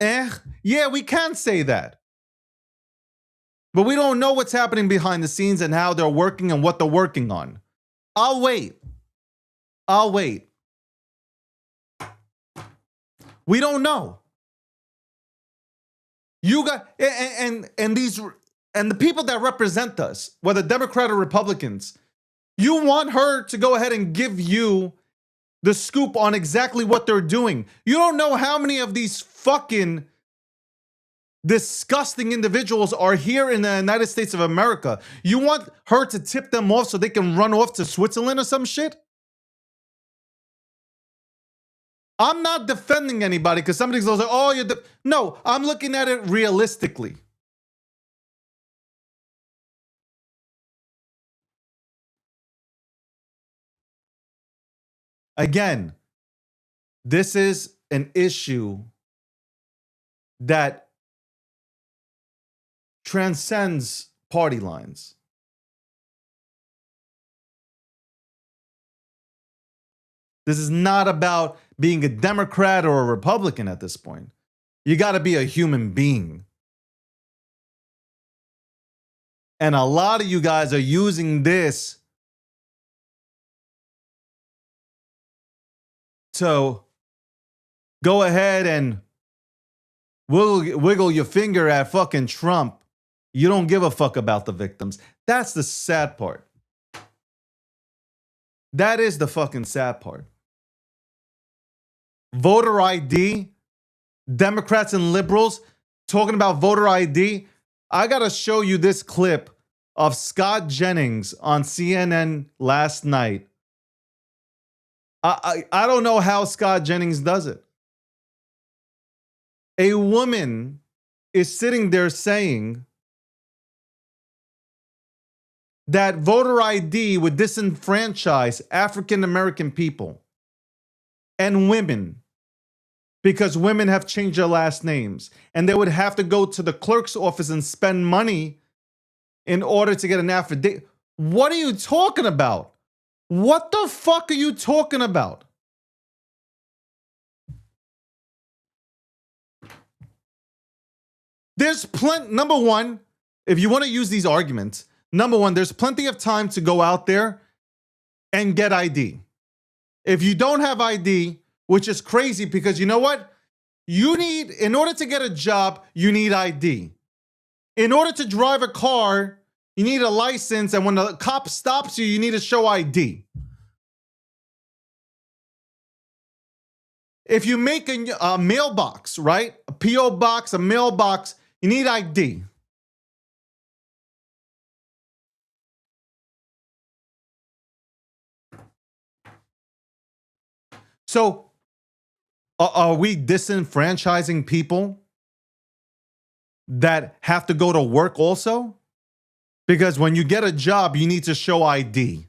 Speaker 2: Yeah, we can say that. But we don't know what's happening behind the scenes and how they're working and what they're working on. I'll wait. We don't know. You got and these and the people that represent us, whether Democrat or Republicans, you want her to go ahead and give you the scoop on exactly what they're doing. You don't know how many of these fucking disgusting individuals are here in the United States of America. You want her to tip them off so they can run off to Switzerland or some shit? I'm not defending anybody because somebody's like, oh, no, I'm looking at it realistically. Again, this is an issue that transcends party lines. This is not about being a Democrat or a Republican at this point. You got to be a human being. And a lot of you guys are using this to go ahead and wiggle your finger at fucking Trump. You don't give a fuck about the victims. That's the sad part. That is the fucking sad part. Voter ID, Democrats and liberals talking about voter ID. I got to show you this clip of Scott Jennings on CNN last night. I don't know how Scott Jennings does it. A woman is sitting there saying that voter ID would disenfranchise African American people and women because women have changed their last names and they would have to go to the clerk's office and spend money in order to get an affidavit. What are you talking about? What the fuck are you talking about? There's plenty. Number one, if you want to use these arguments, number one, there's plenty of time to go out there and get ID. If you don't have ID, which is crazy because you know what? You need, in order to get a job, you need ID. In order to drive a car, you need a license. And when the cop stops you, you need to show ID. If you make a mailbox, right? A P.O. box, a mailbox, you need ID. So, are we disenfranchising people that have to go to work also? Because when you get a job, you need to show ID.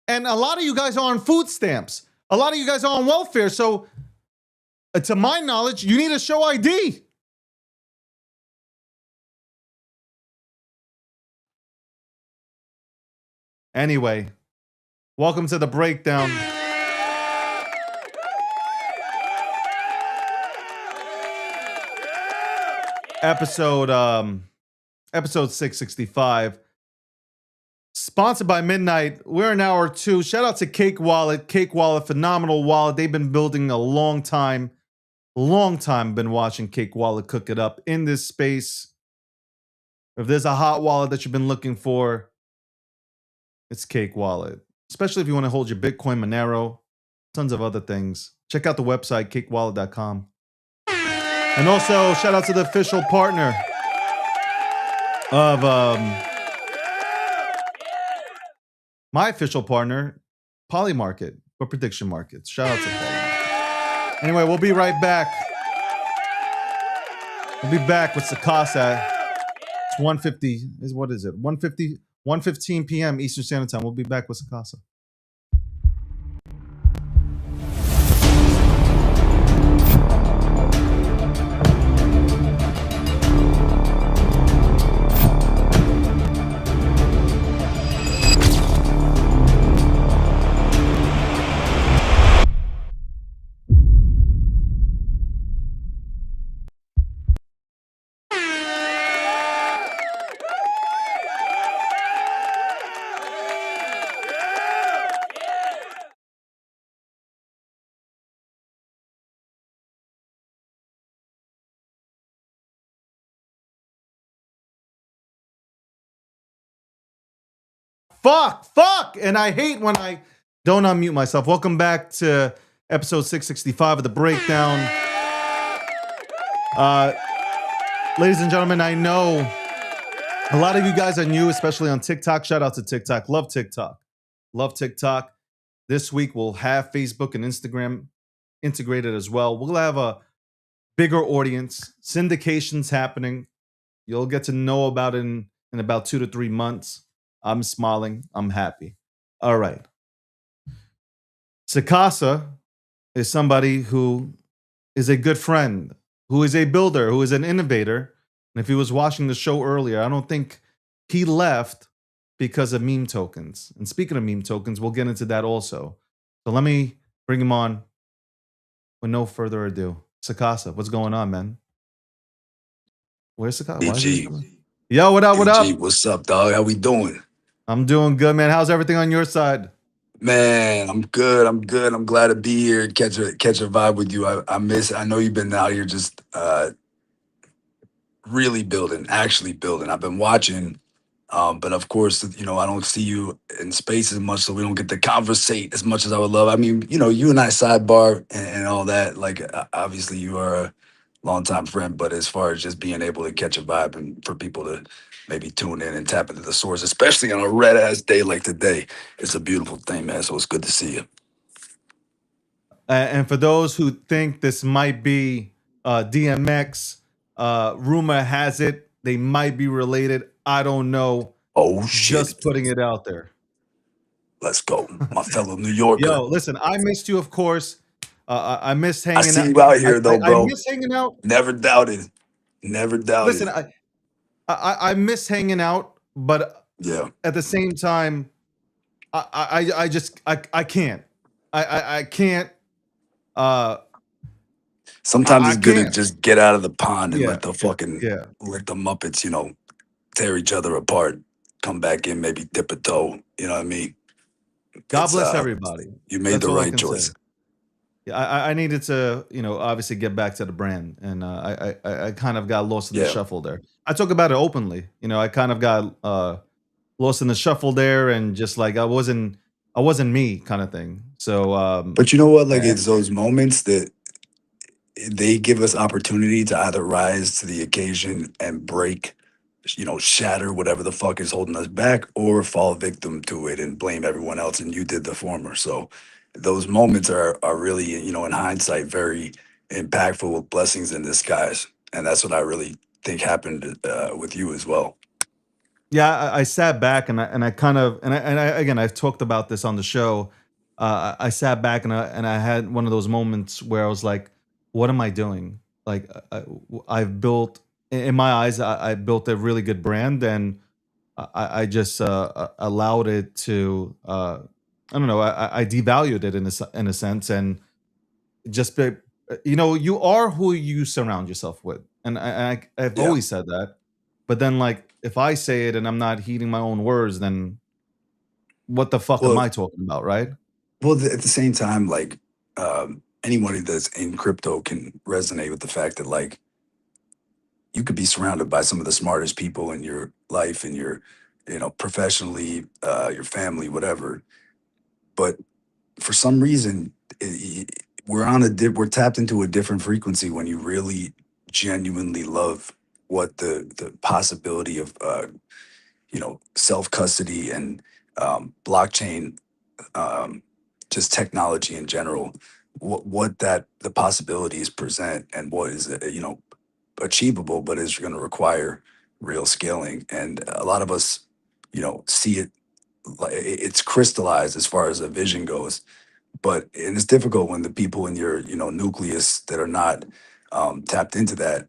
Speaker 2: And a lot of you guys are on food stamps. A lot of you guys are on welfare. So, to my knowledge, you need to show ID. Anyway, welcome to the breakdown. Episode 665. Sponsored by Midnight. We're in hour 2. Shout out to Cake Wallet. Cake Wallet, phenomenal wallet. They've been building a long time. Been watching Cake Wallet cook it up in this space. If there's a hot wallet that you've been looking for, it's Cake Wallet. Especially if you want to hold your Bitcoin, Monero, tons of other things. Check out the website, cakewallet.com. And also, shout out to the official partner of my official partner, Polymarket, for prediction markets. Shout out to Polymarket. Anyway, we'll be right back. We'll be back with Sakasa. It's 1:50. What is it? 1:15 p.m. Eastern Standard Time. We'll be back with Sakasa. Fuck. And I hate when I don't unmute myself. Welcome back to episode 665 of The Breakdown. Ladies and gentlemen, I know a lot of you guys are new, especially on TikTok. Shout out to TikTok. Love TikTok. Love TikTok. This week we'll have Facebook and Instagram integrated as well. We'll have a bigger audience. Syndication's happening. You'll get to know about it in about 2 to 3 months. I'm smiling. I'm happy. All right. Sakasa is somebody who is a good friend, who is a builder, who is an innovator. And if he was watching the show earlier, I don't think he left because of meme tokens. And speaking of meme tokens, we'll get into that also. So let me bring him on with no further ado. Sakasa, what's going on, man? Where's Sakasa?
Speaker 3: DG.
Speaker 2: Yo, what up? What
Speaker 3: DG,
Speaker 2: up?
Speaker 3: what's up, dog? How we doing?
Speaker 2: I'm doing good, man. How's everything on your side?
Speaker 3: Man, I'm good. I'm glad to be here. Catch a vibe with you. I know you've been out here just really building, actually building. I've been watching, but of course, I don't see you in space as much, so we don't get to conversate as much as I would love. I mean, you and I sidebar and all that. Like, obviously, you are a longtime friend, but as far as just being able to catch a vibe and for people to maybe tune in and tap into the source, especially on a red ass day like today, it's a beautiful thing, man. So it's good to see you.
Speaker 2: And for those who think this might be DMX, rumor has it they might be related. I don't know.
Speaker 3: Oh shit!
Speaker 2: Just putting it out there.
Speaker 3: Let's go, my fellow New Yorker.
Speaker 2: Yo, listen, I missed you, of course. I missed hanging out.
Speaker 3: I see you out here, though, bro.
Speaker 2: I miss hanging out.
Speaker 3: Never doubted.
Speaker 2: Listen, I miss hanging out, but
Speaker 3: yeah,
Speaker 2: at the same time, I just can't. I can't.
Speaker 3: Sometimes it's good to just get out of the pond and
Speaker 2: Yeah,
Speaker 3: let the fucking let the Muppets, tear each other apart. Come back in, maybe dip a toe. You know what I mean?
Speaker 2: God bless everybody.
Speaker 3: You made
Speaker 2: That's
Speaker 3: the
Speaker 2: all I
Speaker 3: right
Speaker 2: can
Speaker 3: choice.
Speaker 2: say. Yeah, I needed to, obviously get back to the brand, and I kind of got lost in the
Speaker 3: Yeah.
Speaker 2: shuffle there. I talk about it openly. I kind of got lost in the shuffle there, and just like I wasn't me kind of thing. So,
Speaker 3: But you know what? Like,
Speaker 2: and-
Speaker 3: it's those moments that they give us opportunity to either rise to the occasion and break, shatter whatever the fuck is holding us back, or fall victim to it and blame everyone else. And you did the former. So those moments are really, in hindsight, very impactful, with blessings in disguise. And that's what I really think happened with you as well.
Speaker 2: yeah, I sat back and I kind of and I again I've talked about this on the show. I sat back and I had one of those moments where I was like, "What am I doing?" Like I've built, in my eyes, I built a really good brand, and I just allowed it to. I don't know. I devalued it in a sense, and just you are who you surround yourself with, and I've
Speaker 3: Yeah.
Speaker 2: always said that. But then, like, if I say it and I'm not heeding my own words, then what the fuck am
Speaker 3: Well-
Speaker 2: I talking about, right?
Speaker 3: Well, at the same time, like, anybody that's in crypto can resonate with the fact that, like, you could be surrounded by some of the smartest people in your life and your, professionally, your family, whatever. But for some reason, we're tapped into a different frequency when you really genuinely love what the possibility of, self custody and blockchain, just technology in general, what that the possibilities present, and what is achievable, but is going to require real scaling. And a lot of us, see it like it's crystallized as far as a vision goes. And it's difficult when the people in your nucleus that are not tapped into that,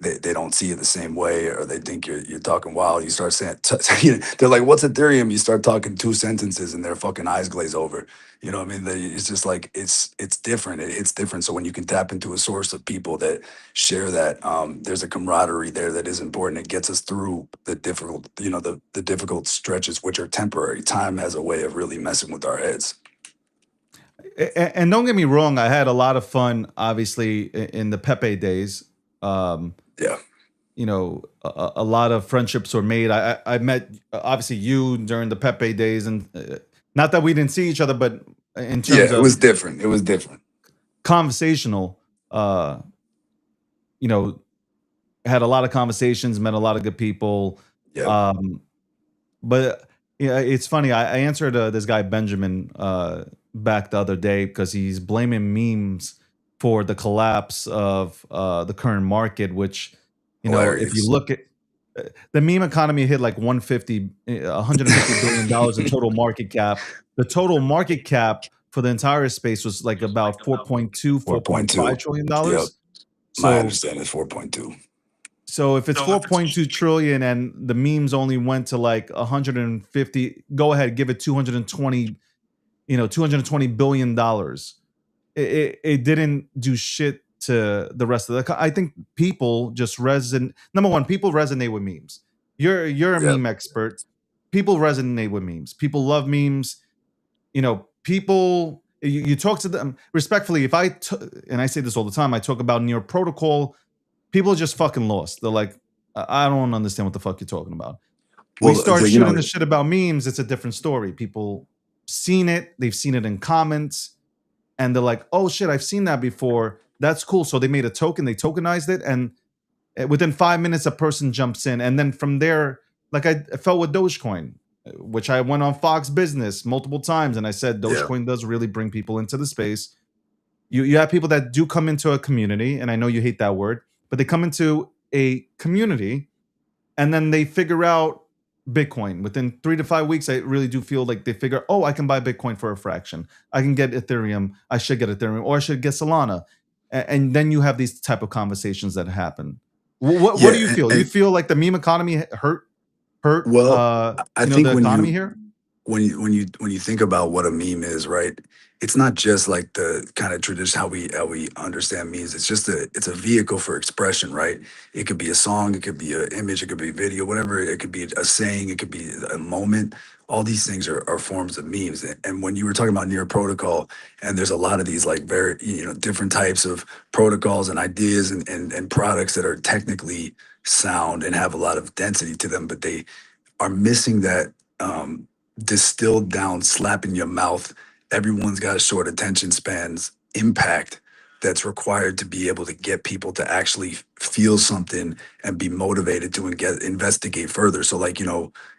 Speaker 3: they don't see it the same way, or they think you're talking wild. You start saying they're like, "What's Ethereum?" You start talking 2 sentences and their fucking eyes glaze over. You know what I mean? It's just like it's different. It's different. So when you can tap into a source of people that share that, there's a camaraderie there that is important. It gets us through the difficult, the difficult stretches, which are temporary. Time has a way of really messing with our heads.
Speaker 2: And don't get me wrong, I had a lot of fun, obviously, in the Pepe days.
Speaker 3: Yeah.
Speaker 2: a lot of friendships were made. I met obviously you during the Pepe days, and not that we didn't see each other, but in
Speaker 3: Yeah,
Speaker 2: terms
Speaker 3: it was
Speaker 2: of
Speaker 3: different. It was different.
Speaker 2: conversational, uh, you know, had a lot of conversations, met a lot of good people.
Speaker 3: Yeah.
Speaker 2: Um, but yeah, it's funny. I answered this guy Benjamin back the other day because he's blaming memes for the collapse of the current market. Which, if you
Speaker 3: Hilarious.
Speaker 2: look at the meme economy, hit like 150 billion dollars in total market cap. The total market cap for the entire space was like about 4.2, 4.5
Speaker 3: 4.2.
Speaker 2: trillion
Speaker 3: Yep.
Speaker 2: dollars.
Speaker 3: My
Speaker 2: So
Speaker 3: understanding is 4.2.
Speaker 2: so if it's 4.2 trillion and the memes only went to like 150, go ahead, give it 220, 220 billion dollars. It didn't do shit to the rest of I think people just resonate. Number one, people resonate with memes. You're a
Speaker 3: Yep.
Speaker 2: meme expert. People resonate with memes. People love memes. People, you talk to them respectfully. And I say this all the time, I talk about Near Protocol. People are just fucking lost. They're like, I don't understand what the fuck you're talking about. We
Speaker 3: Well,
Speaker 2: start shooting the shit about memes, it's a different story. People seen it, they've seen it in comments, and they're like, oh shit, I've seen that before. That's cool. So they made a token, they tokenized it, and within 5 minutes, a person jumps in. And then from there, like I felt with Dogecoin, which I went on Fox Business multiple times, and I said
Speaker 3: Yeah.
Speaker 2: Dogecoin does really bring people into the space. You have people that do come into a community, and I know you hate that word, but they come into a community and then they figure out Bitcoin. Within 3 to 5 weeks, I really do feel like they figure, oh, I can buy Bitcoin for a fraction. I can get Ethereum. I should get Ethereum, or I should get Solana. And then you have these type of conversations that happen. What
Speaker 3: Yeah,
Speaker 2: do you feel? You feel like the meme economy hurt
Speaker 3: well, I think
Speaker 2: the economy here?
Speaker 3: when you think about what a meme is, right? It's not just like the kind of tradition how we understand memes. It's a vehicle for expression, right? It could be a song, it could be an image, it could be a video, whatever. It could be a saying, it could be a moment. All these things are forms of memes. And when you were talking about Near Protocol, and there's a lot of these like very different types of protocols and ideas and products that are technically sound and have a lot of density to them, but they are missing that distilled down, slap in your mouth. Everyone's got a short attention spans impact that's required to be able to get people to actually feel something and be motivated to investigate further. So, like,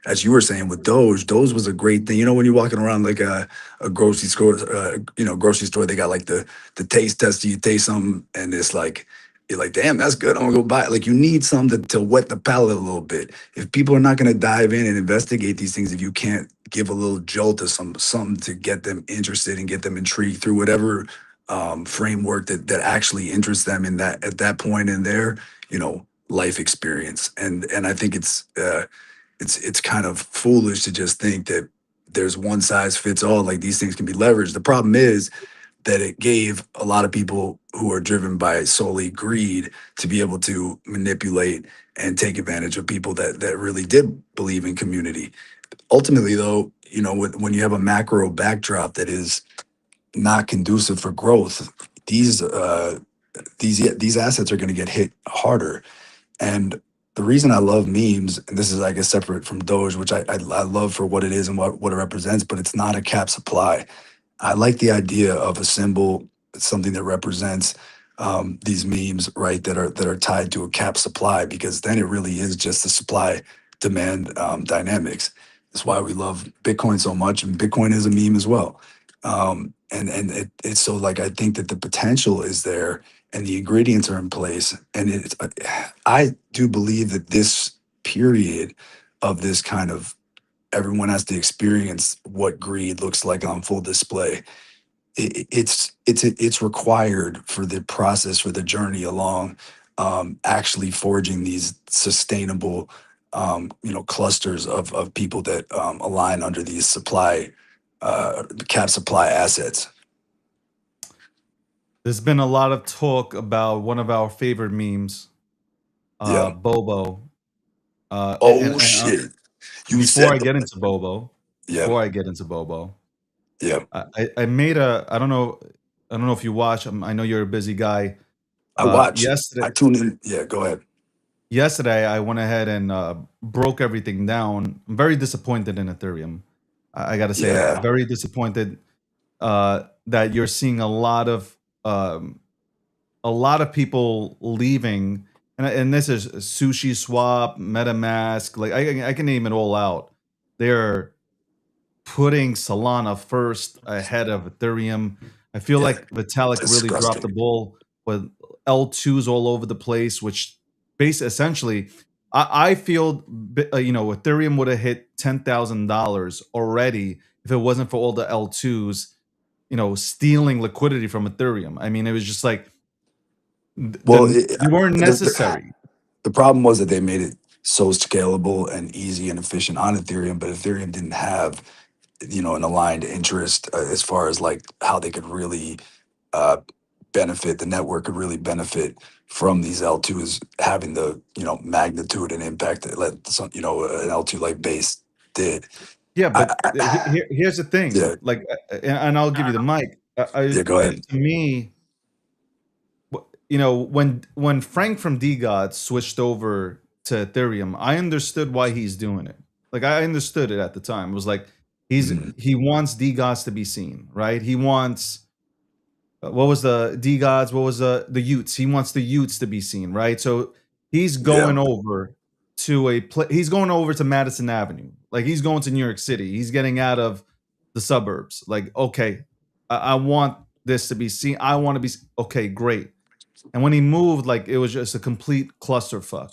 Speaker 3: as you were saying with Doge was a great thing. When you're walking around like a grocery store, they got like the taste test. You taste something and it's like, you're like, damn, that's good. I'm gonna go buy it. Like, you need something to wet the palate a little bit. If people are not gonna dive in and investigate these things, if you can't give a little jolt to something to get them interested and get them intrigued through whatever framework that actually interests them in that at that point in their life experience. And I think it's kind of foolish to just think that there's one size fits all. Like, these things can be leveraged. The problem is that it gave a lot of people who are driven by solely greed to be able to manipulate and take advantage of people that really did believe in community. Ultimately, though, when you have a macro backdrop that is not conducive for growth, these assets are going to get hit harder. And the reason I love memes, and this is, I guess, separate from Doge, which I love for what it is and what it represents, but it's not a cap supply. I like the idea of a symbol, something that represents these memes, right? That are tied to a cap supply, because then it really is just the supply demand dynamics. That's why we love Bitcoin so much, and Bitcoin is a meme as well. It's so, like, I think that the potential is there and the ingredients are in place, and I do believe that this period of this kind of everyone has to experience what greed looks like on full display. It's required for the process, for the journey along, actually forging these sustainable, clusters of people that align under these cap supply assets.
Speaker 2: There's been a lot of talk about one of our favorite memes,
Speaker 3: Yeah.
Speaker 2: Bobo.
Speaker 3: Shit! You
Speaker 2: Before
Speaker 3: said
Speaker 2: I get into Bobo,
Speaker 3: Yeah.
Speaker 2: I made I don't know if you watch. I know you're a busy guy.
Speaker 3: I watch.
Speaker 2: Yesterday,
Speaker 3: I tune in. Yeah, go ahead.
Speaker 2: yesterday I went ahead and broke everything down. I'm very disappointed in Ethereum. I got to say,
Speaker 3: Yeah,
Speaker 2: very disappointed that you're seeing um, a lot of people leaving, and this is Sushi Swap, MetaMask. Like I can name it all out. They're putting Solana first ahead of Ethereum. I feel
Speaker 3: yeah,
Speaker 2: like Vitalik really dropped the
Speaker 3: disgusting.
Speaker 2: ball with L2s all over the place, which essentially, I feel Ethereum would have hit $10,000 already if it wasn't for all the L2s, stealing liquidity from Ethereum. I mean, it was just like
Speaker 3: Well,
Speaker 2: they weren't
Speaker 3: the,
Speaker 2: necessary.
Speaker 3: the problem was that they made it so scalable and easy and efficient on Ethereum, but Ethereum didn't have, an aligned interest as far as like how they could really uh, benefit. The network could really benefit from these L2s having the magnitude and impact that an L2 like base did.
Speaker 2: Yeah,
Speaker 3: I,
Speaker 2: but
Speaker 3: I,
Speaker 2: here's the thing.
Speaker 3: yeah,
Speaker 2: Like, and I'll give you the mic.
Speaker 3: yeah. Go ahead.
Speaker 2: To me, when Frank from DeGod switched over to Ethereum, I understood why he's doing it. Like, I understood it at the time. It was like
Speaker 3: Mhm.
Speaker 2: he wants DeGods to be seen, right? He wants what was the DeGods? What was the Utes? He wants the Utes to be seen, right? So he's
Speaker 3: Yeah,
Speaker 2: going over to he's going over to Madison Avenue. Like, he's going to New York City. He's getting out of the suburbs. Like, okay, I want this to be seen. I want to be okay, great. And when he moved, like, it was just a complete clusterfuck.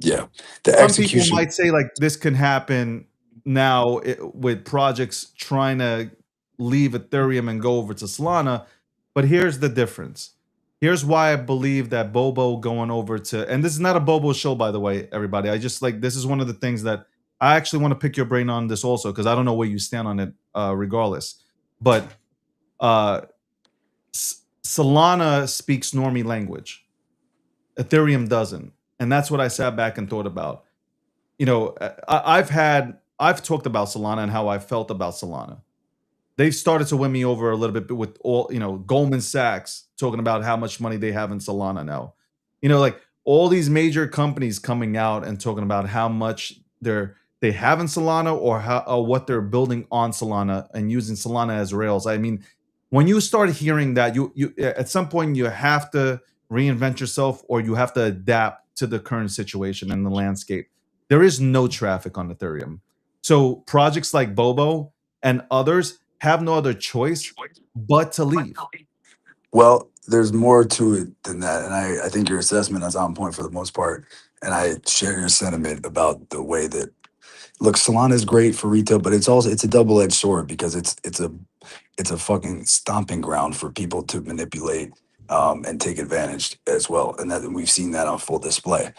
Speaker 3: yeah. The
Speaker 2: Some people
Speaker 3: execution.
Speaker 2: might say like this can happen now with projects trying to leave Ethereum and go over to Solana, but here's the difference. Here's why I believe that Bobo going over to, and this is not a Bobo show, by the way, everybody. I just like, this is one of the things that I actually want to pick your brain on this also, because I don't know where you stand on it, regardless. But uh, Solana speaks normie language. Ethereum doesn't, and that's what I sat back and thought about. I've talked about Solana and how I felt about Solana. They've started to win me over a little bit with all, Goldman Sachs talking about how much money they have in Solana now. Like all these major companies coming out and talking about how much they have in Solana, or how, or what they're building on Solana and using Solana as rails. I mean, when you start hearing that, you at some point you have to reinvent yourself, or you have to adapt to the current situation and the landscape. There is no traffic on Ethereum. So projects like Bobo and others have no other choice but to leave.
Speaker 3: Well, there's more to it than that, and I think your assessment is on point for the most part. And I share your sentiment about the way that look, Solana is great for retail, but it's a double edged sword because it's a fucking stomping ground for people to manipulate and take advantage as well, and that we've seen that on full display.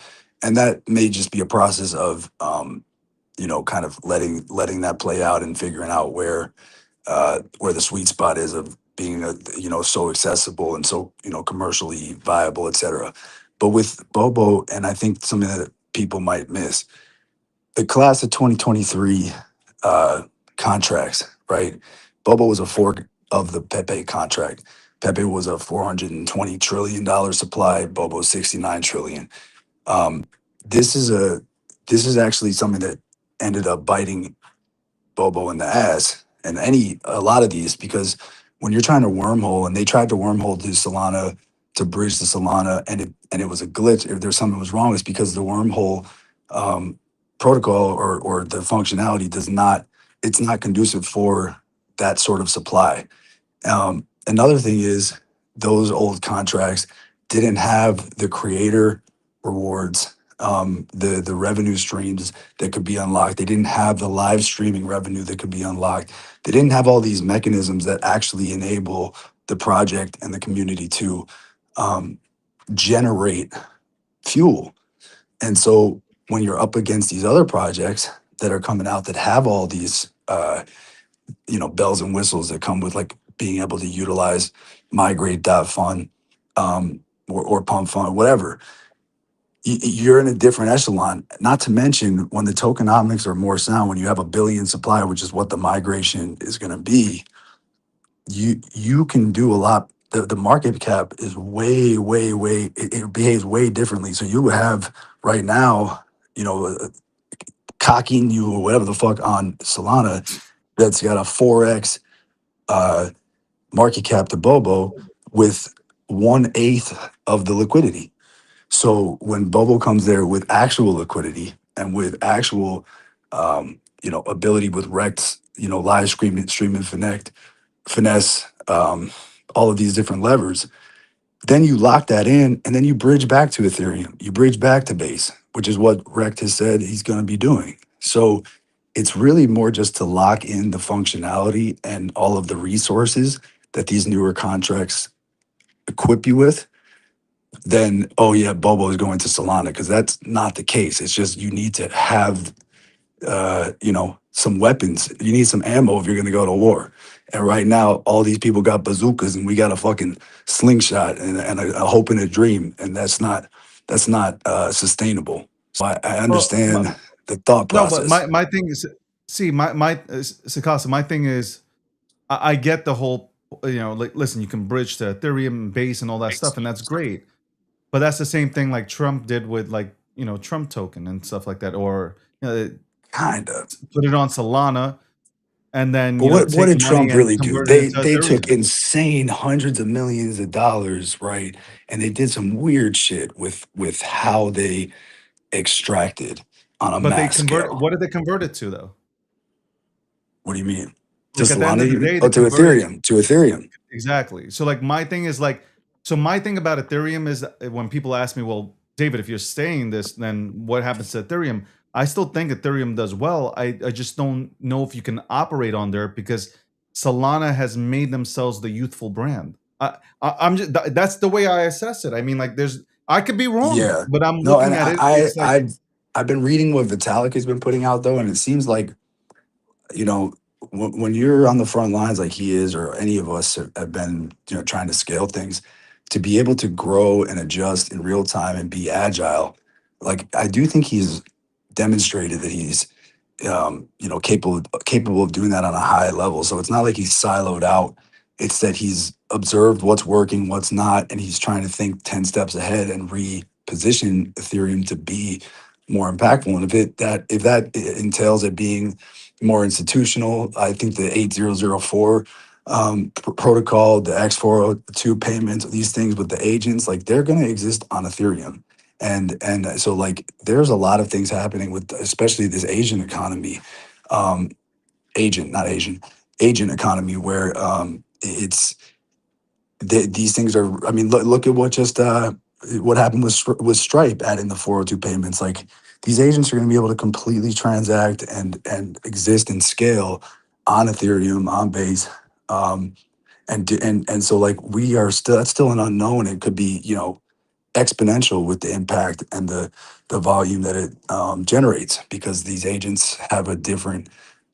Speaker 3: And that may just be a process of kind of letting that play out and figuring out where the sweet spot is of being so accessible and so commercially viable, et cetera. But with Bobo, and I think something that people might miss, the class of 2023 uh, contracts, right? Bobo was a fork of the Pepe contract. Pepe was a $420 trillion supply. Bobo 69 trillion. Um, this is a this is actually something that ended up biting Bobo in the ass, and a lot of these, because when you're trying to wormhole, and they tried to wormhole to Solana to bridge to Solana, and it was a glitch. If there's something that was wrong, it's because the wormhole um, protocol or the functionality does not it's not conducive for that sort of supply. Another thing is those old contracts didn't have the creator rewards, the revenue streams that could be unlocked. They didn't have the live streaming revenue that could be unlocked. They didn't have all these mechanisms that actually enable the project and the community to um, generate fuel. And so when you're up against these other projects that are coming out that have all these bells and whistles that come with like being able to utilize migrate.fund or pump fund, whatever, you're in a different echelon. Not to mention when the tokenomics are more sound, when you have a billion supply, which is what the migration is going to be, you can do a lot. the market cap is way it behaves way differently. So you have right now, you know, cocking you or whatever the fuck on Solana that's got a 4x uh, market cap to Bobo with 1/8 of the liquidity. So when Bobo comes there with actual liquidity and with actual, ability with Rex, live streaming, finesse, all of these different levers, then you lock that in and then you bridge back to Ethereum. You bridge back to Base, which is what Rex has said he's going to be doing. So it's really more just to lock in the functionality and all of the resources that these newer contracts equip you with. Then, oh yeah, Bobo is going to Solana, because that's not the case. It's just you need to have, some weapons. You need some ammo if you're going to go to war. And right now, all these people got bazookas, and we got a fucking slingshot and a hope and a dream, and that's not sustainable. So I
Speaker 2: Well,
Speaker 3: understand the thought
Speaker 2: no, but
Speaker 3: process.
Speaker 2: my thing is, see, my Sakasa, my thing is, I get the whole, like, listen, you can bridge to Ethereum base and all that stuff, and that's great. But that's the same thing like Trump did with, like, Trump token and stuff like that, or
Speaker 3: Kind of.
Speaker 2: put it on Solana and then
Speaker 3: But what
Speaker 2: take
Speaker 3: did
Speaker 2: the money
Speaker 3: Trump
Speaker 2: and
Speaker 3: really do?
Speaker 2: convert it into
Speaker 3: They took
Speaker 2: Ethereum.
Speaker 3: insane hundreds of millions of dollars, right? And they did some weird shit with how they extracted on a
Speaker 2: But they
Speaker 3: mass
Speaker 2: convert.
Speaker 3: scale.
Speaker 2: What did they convert it to though?
Speaker 3: What do you mean? To
Speaker 2: Like, at the end
Speaker 3: Solana,
Speaker 2: of the
Speaker 3: you mean?
Speaker 2: day,
Speaker 3: Oh,
Speaker 2: they
Speaker 3: to
Speaker 2: converted
Speaker 3: Ethereum. To Ethereum.
Speaker 2: exactly. So like my thing is like, so my thing about Ethereum is that when people ask me, well, David, if you're saying this, then what happens to Ethereum? I still think Ethereum does well. I just don't know if you can operate on there because Solana has made themselves the youthful brand. I'm just that's the way I assess it. I mean, like, I could be wrong,
Speaker 3: Yeah.
Speaker 2: but I'm
Speaker 3: No, and
Speaker 2: looking at it. It's like,
Speaker 3: I've been reading what Vitalik has been putting out though, and it seems like, you know, when you're on the front lines like he is, or any of us have been, trying to scale things, to be able to grow and adjust in real time and be agile, like I do think he's demonstrated that he's, capable of doing that on a high level. So it's not like he's siloed out. It's that he's observed what's working, what's not, and he's trying to think 10 steps ahead and reposition Ethereum to be more impactful. And if that entails it being more institutional, I think the 8004 protocol, the X402 payments, these things with the agents, like they're going to exist on Ethereum. And so like there's a lot of things happening with especially this Asian economy, um, agent, not Asian, agent economy, where these things are. I mean, look at what happened with Stripe adding the 402 payments. Like these agents are going to be able to completely transact and exist and scale on Ethereum, on Base, and so like we are still, that's still an unknown. It could be exponential with the impact and the volume that it generates, because these agents have a different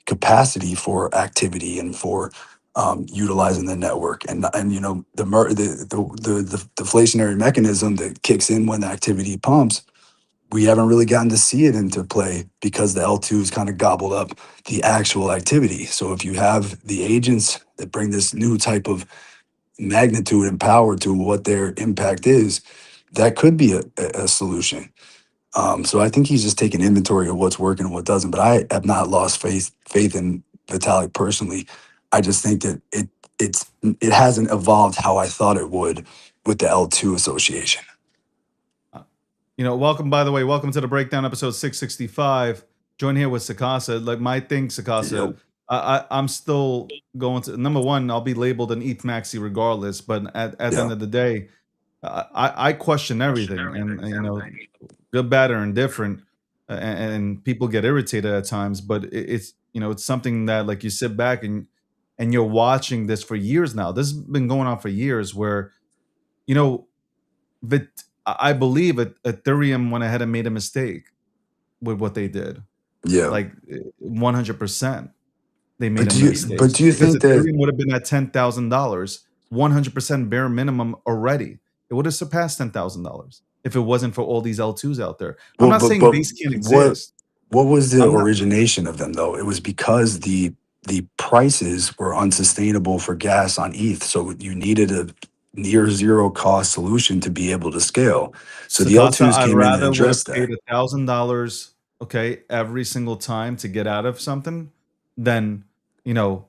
Speaker 3: capacity for activity and for utilizing the network, and the deflationary mechanism that kicks in when the activity pumps. We haven't really gotten to see it into play because the L2's kind of gobbled up the actual activity. So if you have the agents that bring this new type of magnitude and power to what their impact is, that could be a solution. So I think he's just taking inventory of what's working and what doesn't. But I have not lost faith in Vitalik personally. I just think that it hasn't evolved how I thought it would with the L2 association.
Speaker 2: welcome, by the way, welcome to the breakdown episode 665. Join here with Sakasa. Like, my thing, Sakasa,
Speaker 3: Yep.
Speaker 2: I'm still going to, number one, I'll be labeled an ETH maxi regardless, but at the
Speaker 3: Yeah.
Speaker 2: end of the day, I question everything, and good, bad, or indifferent, and people get irritated at times. But it's something that, like, you sit back and you're watching this for years now. This has been going on for years, where I believe Ethereum went ahead and made a mistake with what they did.
Speaker 3: Yeah.
Speaker 2: Like, 100%, they made
Speaker 3: But
Speaker 2: a mistake.
Speaker 3: do you
Speaker 2: Because
Speaker 3: think that
Speaker 2: Ethereum would have been at $10,000, 100% bare minimum already. It would have surpassed $10,000 if it wasn't for all these L2s out there. I'm not saying Base can't exist.
Speaker 3: what was the
Speaker 2: I'm not.
Speaker 3: origination of them though? It was because the prices were unsustainable for gas on ETH, so you needed near zero cost solution to be able to scale. So the
Speaker 2: Sakata,
Speaker 3: L2s
Speaker 2: I
Speaker 3: came in and
Speaker 2: rather would have
Speaker 3: addressed that.
Speaker 2: paid $1,000, okay, every single time to get out of something than, you know,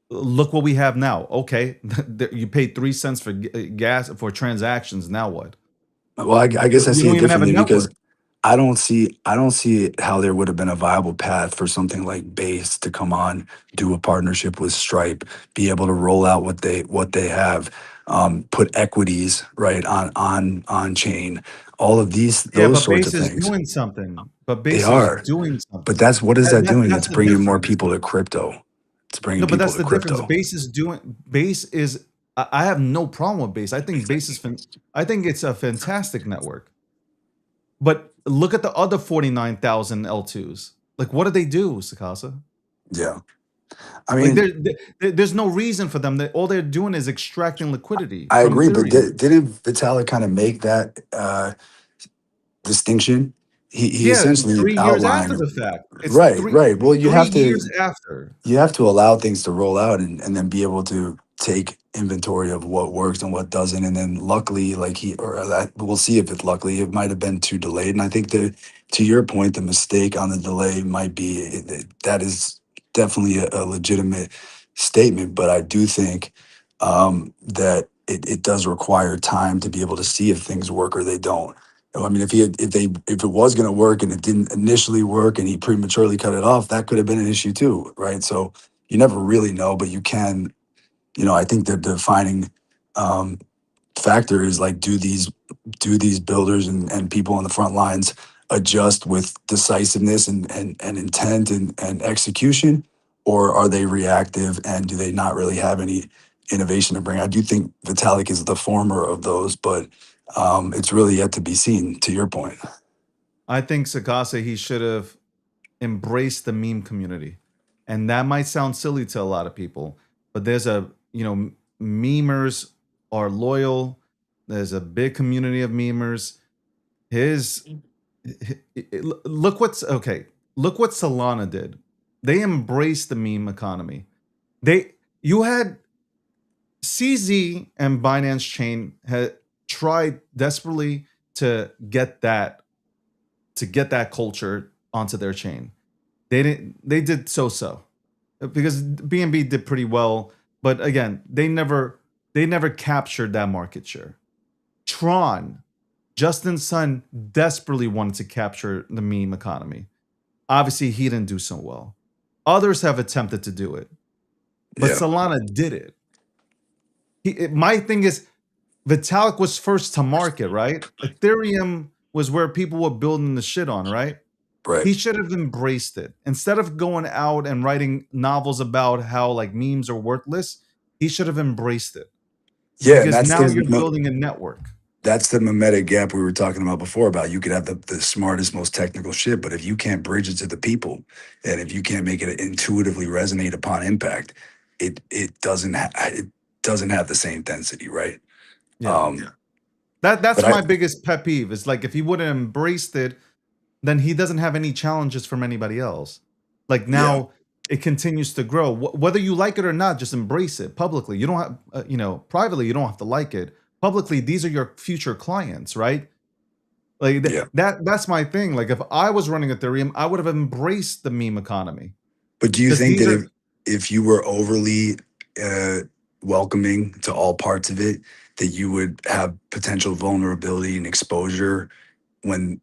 Speaker 2: look what we have now. Okay, you paid 3 cents for gas for transactions. Now what?
Speaker 3: Well, I guess I
Speaker 2: You
Speaker 3: see
Speaker 2: don't
Speaker 3: it
Speaker 2: even have a
Speaker 3: differently because
Speaker 2: network.
Speaker 3: I don't see how there would have been a viable path for something like Base to come on, do a partnership with Stripe, be able to roll out what they have, put equities right on chain, all of
Speaker 2: Yeah,
Speaker 3: those
Speaker 2: but
Speaker 3: sorts
Speaker 2: Base
Speaker 3: of
Speaker 2: is
Speaker 3: things.
Speaker 2: doing something. But
Speaker 3: They
Speaker 2: Base is
Speaker 3: are,
Speaker 2: doing
Speaker 3: but
Speaker 2: something.
Speaker 3: that's what is that doing?
Speaker 2: That's
Speaker 3: It's
Speaker 2: the
Speaker 3: bringing more
Speaker 2: difference.
Speaker 3: people to crypto. It's bringing
Speaker 2: No, but
Speaker 3: people
Speaker 2: that's
Speaker 3: to
Speaker 2: the difference.
Speaker 3: crypto.
Speaker 2: Base is doing. Base is. I have no problem with Base. I think Base is. I think it's a fantastic network. But look at the other 49,000 L2s. Like, what do they do, Sakasa?
Speaker 3: Yeah, I
Speaker 2: Like,
Speaker 3: mean,
Speaker 2: there's no reason for them. That all they're doing is extracting liquidity
Speaker 3: I
Speaker 2: from
Speaker 3: agree, but
Speaker 2: Ethereum.
Speaker 3: didn't Vitalik kind of make that distinction? He
Speaker 2: Yeah,
Speaker 3: essentially
Speaker 2: 3 years after
Speaker 3: outlined,
Speaker 2: the fact. It's
Speaker 3: right,
Speaker 2: three
Speaker 3: right. Well,
Speaker 2: 3 years after.
Speaker 3: you have to allow things to roll out and then be able to take inventory of what works and what doesn't. And then luckily, like we'll see if it's luckily, it might have been too delayed. And I think that to your point, the mistake on the delay might be that is definitely a legitimate statement. But I do think that it does require time to be able to see if things work or they don't. I mean, if it was going to work and it didn't initially work and he prematurely cut it off, that could have been an issue too, right? So you never really know, but you can. I think the defining um, factor is like, do these builders and people on the front lines adjust with decisiveness and intent and execution, or are they reactive and do they not really have any innovation to bring? I do think Vitalik is the former of those, but it's really yet to be seen, to your point.
Speaker 2: I think Sakasa, he should have embraced the meme community. And that might sound silly to a lot of people, but memers are loyal. There's a big community of memers. His, look what's okay. Look what Solana did. They embraced the meme economy. You had CZ and Binance Chain had tried desperately to get that culture onto their chain. They didn't. They did so because BNB did pretty well, but again, they never captured that market share. Tron, Justin Sun desperately wanted to capture the meme economy. Obviously, he didn't do so well. Others have attempted to do it, but
Speaker 3: Yeah.
Speaker 2: Solana did it. My thing is, Vitalik was first to market, right? Ethereum was where people were building the shit on, right?
Speaker 3: Right.
Speaker 2: He should have embraced it. Instead of going out and writing novels about how like memes are worthless, he should have embraced it.
Speaker 3: Yeah, and
Speaker 2: Because now you're building a network.
Speaker 3: that's the mimetic gap we were talking about before, about you could have the smartest, most technical shit, but if you can't bridge it to the people and if you can't make it intuitively resonate upon impact, it doesn't have the same density, right?
Speaker 2: Yeah. That's
Speaker 3: But
Speaker 2: my biggest pet peeve. Is like if he would have embraced it, then he doesn't have any challenges from anybody else. Like now it continues to grow. Whether you like it or not, just embrace it publicly. You don't have, privately, you don't have to like it. Publicly, these are your future clients, right? Like that's my thing. Like if I was running Ethereum, I would have embraced the meme economy.
Speaker 3: But do you
Speaker 2: 'Cause
Speaker 3: think
Speaker 2: these
Speaker 3: that
Speaker 2: are-
Speaker 3: if you were overly welcoming to all parts of it, that you would have potential vulnerability and exposure when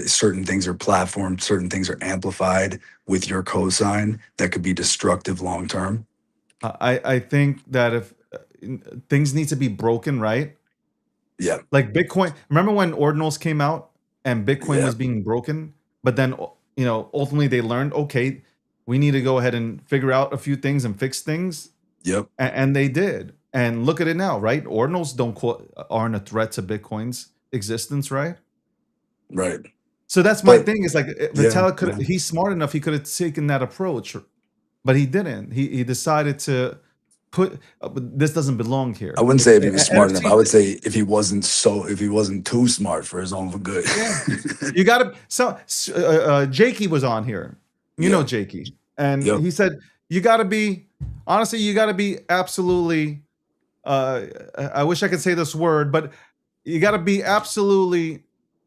Speaker 3: certain things are platformed, certain things are amplified with your cosign that could be destructive long term?
Speaker 2: I think that if things need to be broken, right?
Speaker 3: Yeah.
Speaker 2: Like Bitcoin. Remember when ordinals came out and Bitcoin
Speaker 3: Yeah.
Speaker 2: was being broken, but then ultimately they learned, okay, we need to go ahead and figure out a few things and fix things,
Speaker 3: Yep.
Speaker 2: and they did. And look at it now, right? Ordinals aren't a threat to Bitcoin's existence, right?
Speaker 3: Right.
Speaker 2: So that's my
Speaker 3: But
Speaker 2: thing. Is like Vitalik he's smart enough. He could have taken that approach, but he didn't. He decided to put. But this doesn't belong here.
Speaker 3: I wouldn't say if he was smart enough.
Speaker 2: NFT
Speaker 3: I would say if he wasn't too smart for his own good.
Speaker 2: Yeah. You got to. So Jakey was on here. You know Jakey, and
Speaker 3: Yep.
Speaker 2: he said you got to be. Honestly, you got to be absolutely I wish I could say this word, but you got to be absolutely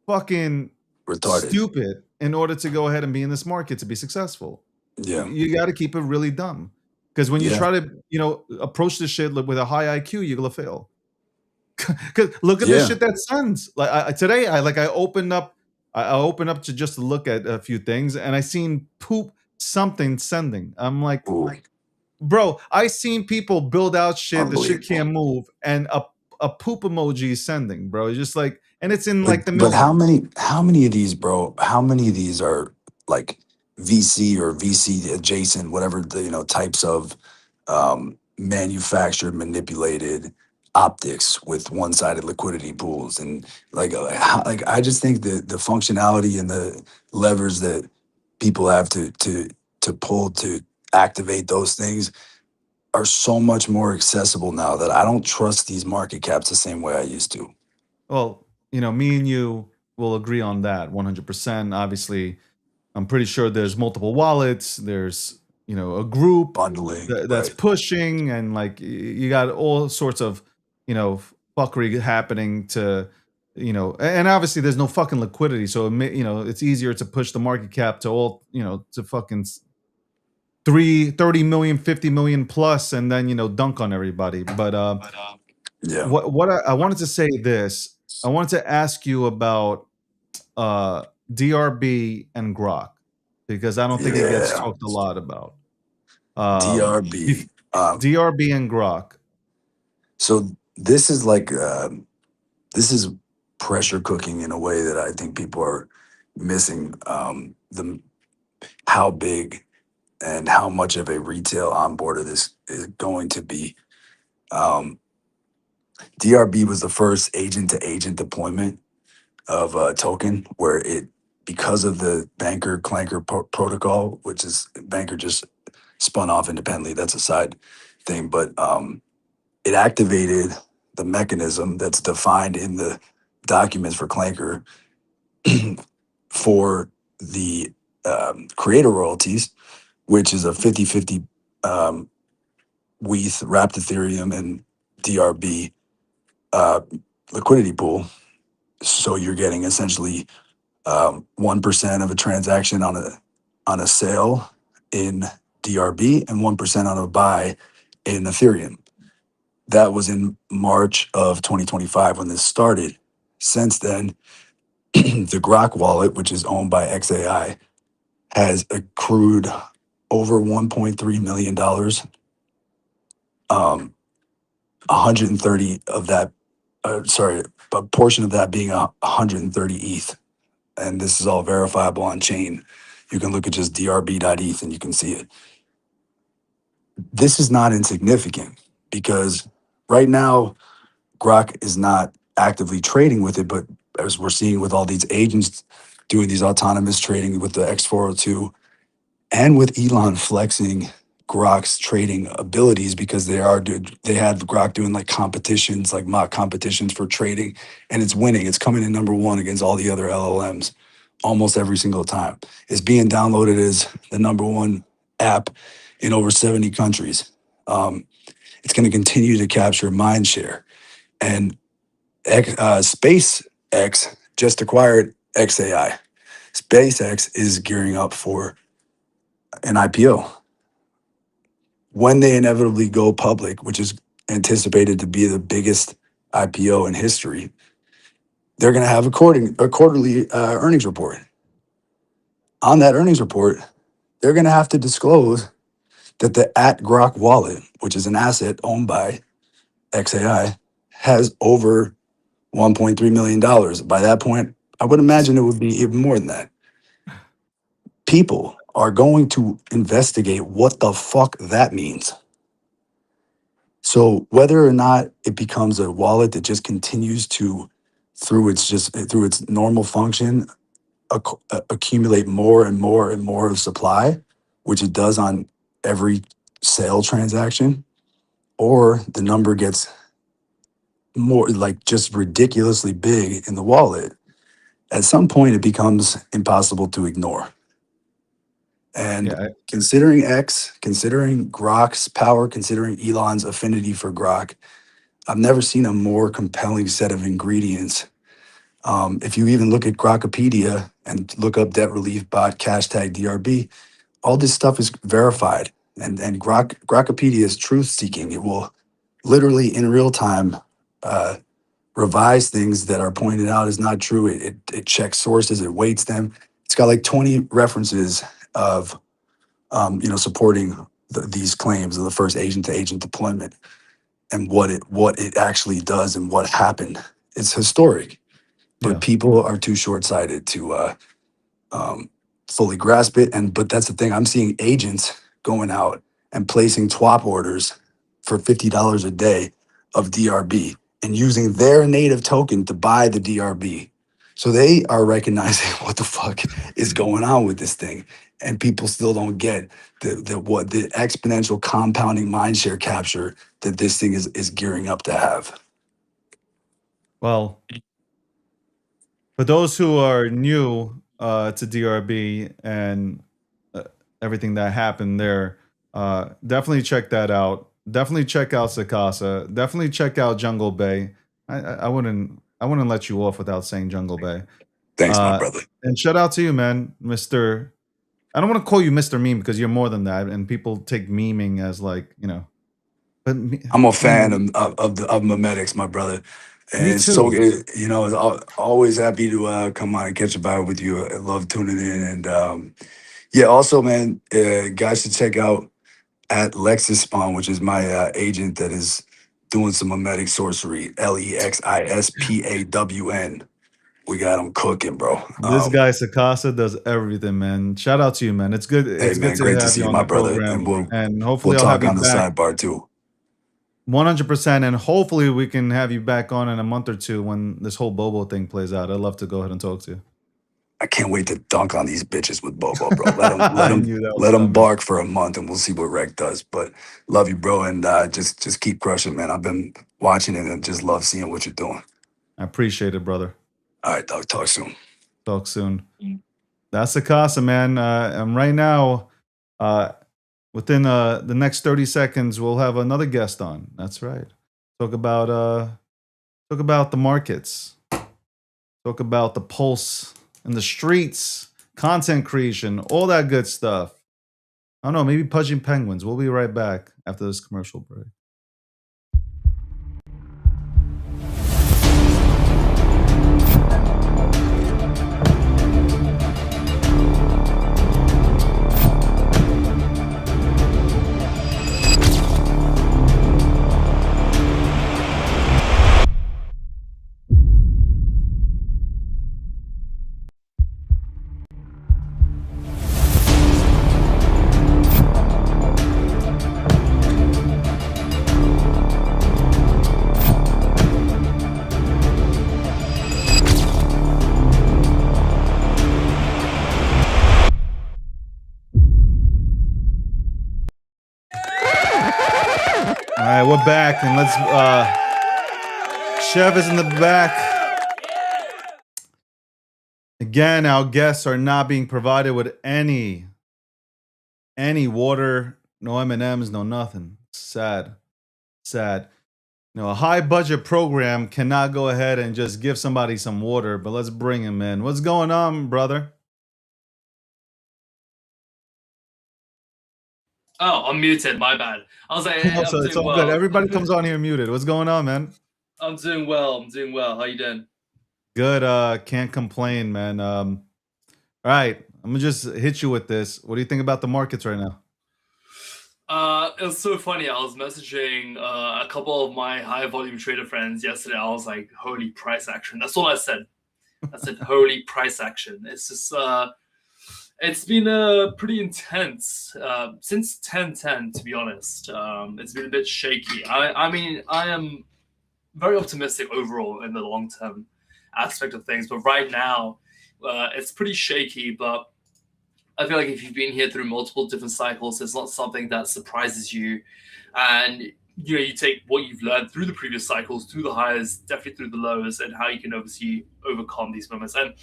Speaker 2: fucking
Speaker 3: Retarded.
Speaker 2: stupid in order to go ahead and be in this market to be successful.
Speaker 3: Yeah.
Speaker 2: You got to keep it really dumb, because when you
Speaker 3: Yeah.
Speaker 2: try to, approach this shit with a high IQ, you're gonna fail. Because look at this
Speaker 3: Yeah.
Speaker 2: shit that sends. Like today, I opened up to just look at a few things, and I seen poop something sending. I'm like,
Speaker 3: Ooh,
Speaker 2: bro, I seen people build out shit. The shit
Speaker 3: unbelievable.
Speaker 2: can't move, and a poop emoji is sending, bro. It's just like, and it's in
Speaker 3: But
Speaker 2: like the
Speaker 3: but
Speaker 2: millions.
Speaker 3: how many of these, bro? How many of these are like VC or VC adjacent, whatever the types of manufactured manipulated optics with one-sided liquidity pools and like I just think the functionality and the levers that people have to pull to activate those things are so much more accessible now that I don't trust these market caps the same way I used to.
Speaker 2: Well, me and you will agree on that 100%. Obviously, I'm pretty sure there's multiple wallets. There's, a group
Speaker 3: Bundling,
Speaker 2: that's
Speaker 3: right?
Speaker 2: pushing, and like you got all sorts of, fuckery happening to, and obviously there's no fucking liquidity. So, it's easier to push the market cap to all, to fucking 30 million, 50 million plus, and then, dunk on everybody. But,
Speaker 3: Yeah.
Speaker 2: what I wanted to say this, I wanted to ask you about uh DRB and Grok, because I don't think it gets
Speaker 3: Yeah.
Speaker 2: talked a lot about. Bef-
Speaker 3: DRB.
Speaker 2: DRB and Grok.
Speaker 3: So this is like this is pressure cooking in a way that I think people are missing the how big and how much of a retail onboarder this is going to be. Um, DRB was the first agent to agent deployment of a token where it because of the banker clanker protocol, which is banker just spun off independently. That's a side thing, but it activated the mechanism that's defined in the documents for Clanker for the creator royalties, which is a 50-50 WETH, wrapped Ethereum, and DRB uh, liquidity pool. So you're getting essentially 1% of a transaction on a sale in DRB and 1% on a buy in Ethereum. That was in March of 2025 when this started. Since then, the Grok wallet, which is owned by XAI, has accrued over $1.3 million. 130 of that, sorry, a portion of that being 130 ETH. And this is all verifiable on chain. You can look at just drb.eth and you can see it. This is not insignificant because right now, Grok is not actively trading with it, but as we're seeing with all these agents doing these autonomous trading with the X402 and with Elon flexing Grok's trading abilities because they had Grok doing like competitions, like mock competitions for trading, and it's winning. It's coming in number one against all the other LLMs almost every single time. It's being downloaded as the number one app in over 70 countries. It's going to continue to capture mind share. And SpaceX just acquired XAI. SpaceX is gearing up for an IPO. When they inevitably go public, which is anticipated to be the biggest IPO in history, they're going to have a quarterly earnings report. On that earnings report, they're going to have to disclose that the @Grok wallet, which is an asset owned by XAI, has over $1.3 million. By that point, I would imagine it would be even more than that. People are going to investigate what the fuck that means. So whether or not it becomes a wallet that just continues to, through its normal function, accumulate more and more and more of supply, which it does on every sale transaction, or the number gets more like just ridiculously big in the wallet, at some point it becomes impossible to ignore. And
Speaker 2: Yeah,
Speaker 3: considering X, considering Grok's power, considering Elon's affinity for Grok, I've never seen a more compelling set of ingredients. If you even look at Grokpedia and look up debt relief bot hashtag DRB, all this stuff is verified. And Grokpedia is truth seeking. It will literally in real time uh, revise things that are pointed out as not true. It checks sources, it weights them. It's got like 20 references of supporting these claims of the first agent to agent deployment and what it actually does and what happened. It's historic,
Speaker 2: Yeah.
Speaker 3: but people are too short sighted to um, fully grasp it. But that's the thing. I'm seeing agents going out and placing TWAP orders for $50 a day of DRB and using their native token to buy the DRB. So they are recognizing what the fuck is going on with this thing. And people still don't get the exponential compounding mindshare capture that this thing is gearing up to have.
Speaker 2: Well, for those who are new to DRB and everything that happened there, definitely check that out. Definitely check out Sakasa. Definitely check out Jungle Bay. I wouldn't let you off without saying Jungle Bay.
Speaker 3: Thanks, my brother.
Speaker 2: And shout out to you, man, Mr. I don't want to call you Mr. Meme because you're more than that, and people take memeing as like, But
Speaker 3: I'm a fan of memetics, my brother. And
Speaker 2: Me
Speaker 3: it's so
Speaker 2: too.
Speaker 3: always happy to come on and catch a vibe with you. I love tuning in, and yeah, also, man, guys should check out at Lexis Spawn, which is my agent that is doing some memetic sorcery. LEXISPAWN. We got him cooking, bro.
Speaker 2: This guy Sakasa does everything, man. Shout out to you, man. It's good.
Speaker 3: Hey,
Speaker 2: It's
Speaker 3: man,
Speaker 2: good to
Speaker 3: great to
Speaker 2: have
Speaker 3: see
Speaker 2: you
Speaker 3: you,
Speaker 2: on
Speaker 3: my
Speaker 2: the
Speaker 3: brother,
Speaker 2: program,
Speaker 3: and we'll
Speaker 2: and hopefully
Speaker 3: we'll
Speaker 2: I'll have
Speaker 3: talk
Speaker 2: you
Speaker 3: on the
Speaker 2: back.
Speaker 3: sidebar too.
Speaker 2: 100%, and hopefully we can have you back on in a month or two when this whole Bobo thing plays out. I'd love to go ahead and talk to you.
Speaker 3: I can't wait to dunk on these bitches with Bobo, bro. Let
Speaker 2: I
Speaker 3: him
Speaker 2: knew that was
Speaker 3: let him
Speaker 2: coming.
Speaker 3: bark for a month, and we'll see what Rec does. But love you, bro, and just keep crushing, man. I've been watching it and just love seeing what you're doing.
Speaker 2: I appreciate it, brother.
Speaker 3: All right, dog. Talk soon.
Speaker 2: Talk soon. That's Sakasa, man. And right now, within the next 30 seconds, we'll have another guest on. That's right. Talk about the markets. Talk about the pulse in the streets, content creation, all that good stuff. I don't know, maybe Pudging Penguins. We'll be right back after this commercial break. All right, we're back, and let's. Chev is in the back. Again, our guests are not being provided with any water, no M&Ms, no nothing. Sad. A high budget program cannot go ahead and just give somebody some water, but let's bring him in. What's going on, brother?
Speaker 4: Oh, I'm muted. My bad. I was like, hey,
Speaker 2: So it's all good. Everybody comes on here muted. What's going on, man?
Speaker 4: I'm doing well. How you doing?
Speaker 2: Good. Can't complain, man. All right, I'm gonna just hit you with this. What do you think about the markets right now?
Speaker 4: It was so funny. I was messaging a couple of my high volume trader friends yesterday. I was like, holy price action. That's all I said. I said, holy price action. It's just, it's been pretty intense since 10:10, to be honest. It's been a bit shaky. I mean, I am very optimistic overall in the long term aspect of things, but right now it's pretty shaky. But I feel like if you've been here through multiple different cycles, it's not something that surprises you, and you take what you've learned through the previous cycles, through the highs, definitely through the lows, and how you can obviously overcome these moments. And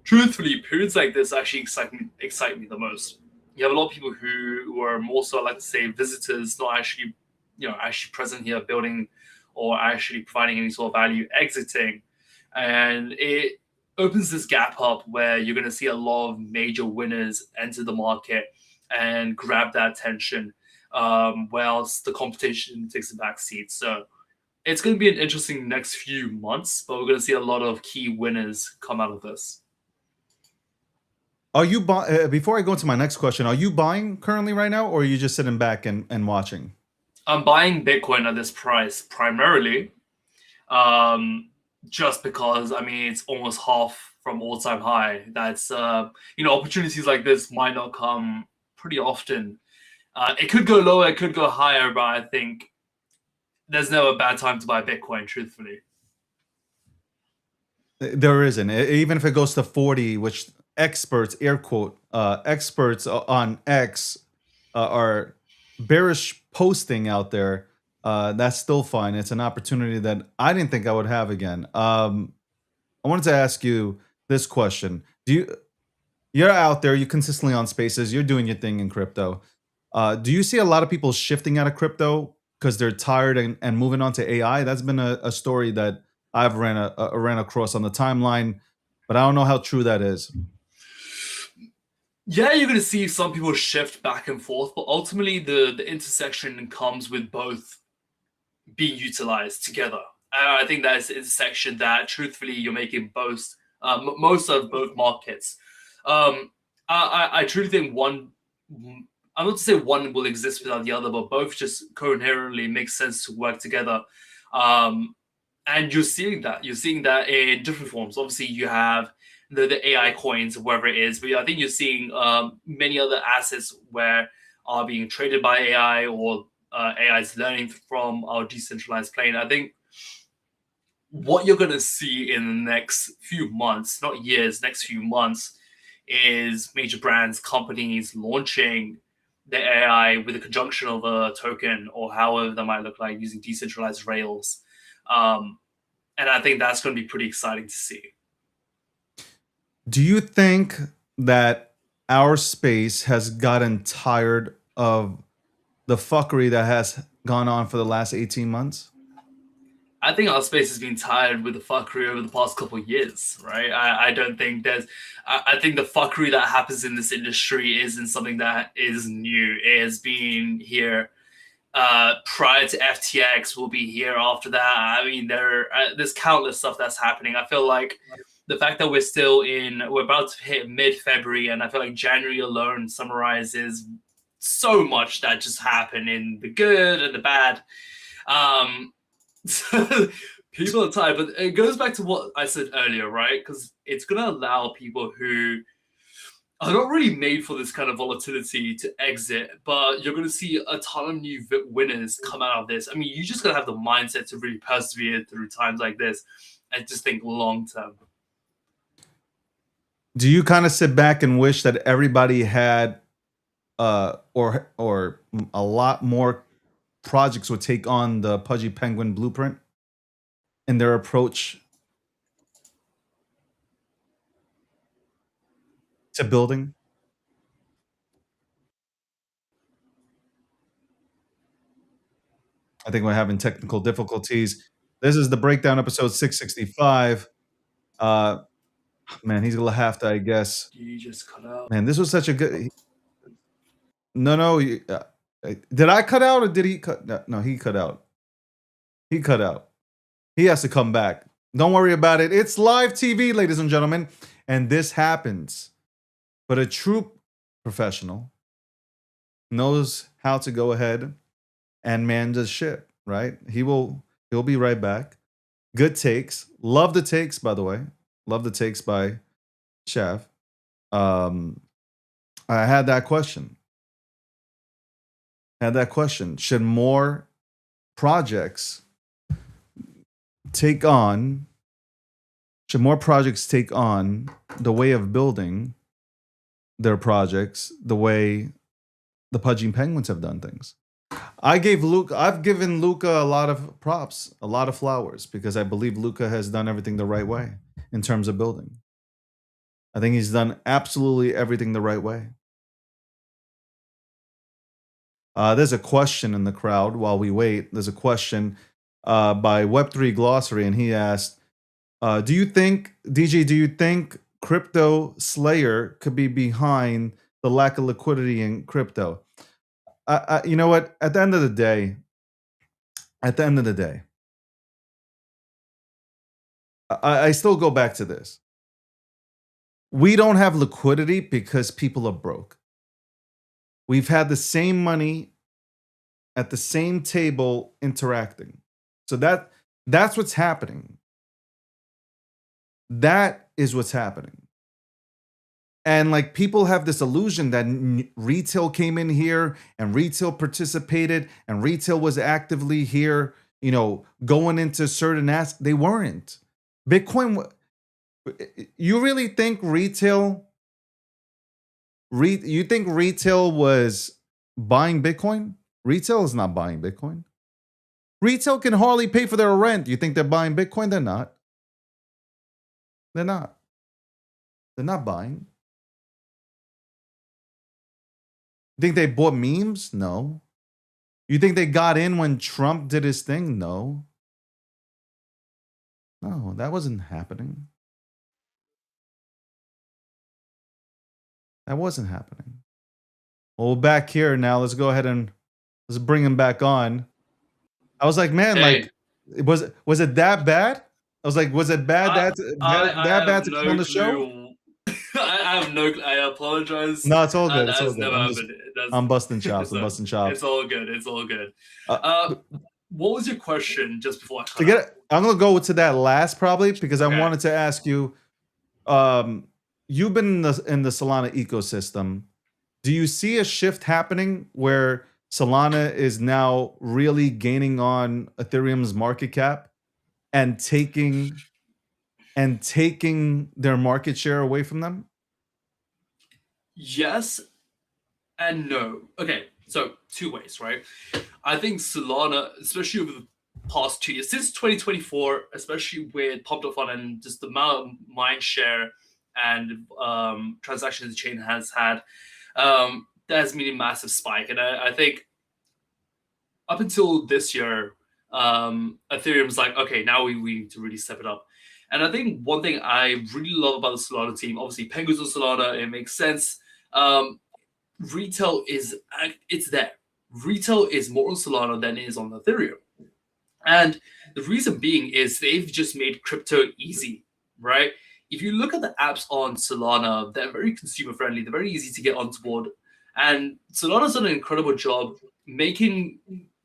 Speaker 4: truthfully, periods like this actually excite me the most. You have a lot of people who are more so, I like to say, visitors, not actually, actually present here, building or actually providing any sort of value, exiting. And it opens this gap up where you're going to see a lot of major winners enter the market and grab that attention, whilst the competition takes a back seat. So it's going to be an interesting next few months, but we're going to see a lot of key winners come out of this.
Speaker 2: Are you before I go into my next question, are you buying currently right now, or are you just sitting back and watching?
Speaker 4: I'm buying Bitcoin at this price primarily, just because I mean it's almost half from all-time high. That's opportunities like this might not come pretty often. It could go lower, it could go higher, but I think there's never a bad time to buy Bitcoin, truthfully.
Speaker 2: There isn't. Even if it goes to 40, which experts, air quote, experts on X are bearish posting out there, that's still fine. It's an opportunity that I didn't think I would have again. I wanted to ask you this question. You're out there, you're consistently on spaces, you're doing your thing in crypto. Do you see a lot of people shifting out of crypto because they're tired and moving on to AI? That's been a story that I've ran across on the timeline, but I don't know how true that is.
Speaker 4: Yeah, you're going to see some people shift back and forth, but ultimately the intersection comes with both being utilized together. And I think that is the intersection that, truthfully, you're making most of both markets. I truly think one. I'm not to say one will exist without the other, but both just coherently make sense to work together. And you're seeing that. You're seeing that in different forms. Obviously, you have the AI coins, whatever it is, but I think you're seeing many other assets where are being traded by AI, or AI is learning from our decentralized plane. I think what you're going to see in the next few months, not years, next few months, is major brands, companies launching the AI with a conjunction of a token, or however that might look like, using decentralized rails. And I think that's going to be pretty exciting to see.
Speaker 2: Do you think that our space has gotten tired of the fuckery that has gone on for the last 18 months?
Speaker 4: I think our space has been tired with the fuckery over the past couple of years, right? I don't think I think the fuckery that happens in this industry isn't something that is new. It has been here prior to FTX, will be here after that. I mean, there's countless stuff that's happening. I feel like the fact that we're about to hit mid-February, and I feel like January alone summarizes so much that just happened in the good and the bad. People are tired, but it goes back to what I said earlier, right? Because it's going to allow people who are not really made for this kind of volatility to exit, but you're going to see a ton of new winners come out of this. I mean, you just got to have the mindset to really persevere through times like this and just think long term.
Speaker 2: Do you kind of sit back and wish that everybody had or a lot more projects would take on the Pudgy Penguin blueprint in their approach to building? I think we're having technical difficulties. This is the breakdown, episode 665. Man, he's gonna have to, I guess.
Speaker 4: You just cut out.
Speaker 2: Man, this was such a good. No. Did I cut out or did he cut? No, he cut out. He cut out. He has to come back. Don't worry about it. It's live TV, ladies and gentlemen, and this happens. But a true professional knows how to go ahead and man the ship, right? He'll be right back. Good takes. Love the takes, by the way. Love the takes by Shav. I had that question. Should more projects take on the way of building their projects the way the Pudgy Penguins have done things? I've given Luca a lot of props, a lot of flowers, because I believe Luca has done everything the right way in terms of building. I think he's done absolutely everything the right way. There's a question in the crowd while we wait. There's a question. by Web3 Glossary, and he asked, "Do you think, DG? Do you think Crypto Slayer could be behind the lack of liquidity in crypto?" You know what? At the end of the day, I still go back to this. We don't have liquidity because people are broke. We've had the same money at the same table interacting. So that's what's happening. That is what's happening. And like people have this illusion that retail came in here and retail participated and retail was actively here, going into certain assets. They weren't. Bitcoin. You really think retail? You think retail was buying Bitcoin? Retail is not buying Bitcoin. Retail can hardly pay for their rent. You think they're buying Bitcoin? They're not. They're not. They're not buying. You think they bought memes? No. You think they got in when Trump did his thing? No. No, that wasn't happening. That wasn't happening. Well, back here now. Let's go ahead and let's bring him back on. I was like, man,
Speaker 4: Hey.
Speaker 2: like, was it that bad? I was like, was it bad that bad to come on the show?
Speaker 4: I have no. I apologize.
Speaker 2: No, it's all good. It's all
Speaker 4: That's
Speaker 2: good.
Speaker 4: never
Speaker 2: I'm,
Speaker 4: happened.
Speaker 2: I'm busting chops. I'm busting chops.
Speaker 4: It's all good. It's all good.
Speaker 2: Uh,
Speaker 4: What was your question just before I cut
Speaker 2: To get
Speaker 4: out?
Speaker 2: it, I'm gonna go to that last probably because I
Speaker 4: Okay.
Speaker 2: wanted to ask you. You've been in the Solana ecosystem. Do you see a shift happening where Solana is now really gaining on Ethereum's market cap and taking their market share away from them?
Speaker 4: Yes and no. Okay, so two ways, right? I think Solana, especially over the past 2 years, since 2024, especially with Pop.Fun and just the amount of mind share and transactions the chain has had, that has been a massive spike. And I think up until this year, Ethereum's like, okay, now we need to really step it up. And I think one thing I really love about the Solana team, obviously Penguins on Solana, it makes sense. Retail it's there. Retail is more on Solana than it is on Ethereum. And the reason being is they've just made crypto easy, right? If you look at the apps on Solana, they're very consumer friendly. They're very easy to get onto board. And Solana's done an incredible job making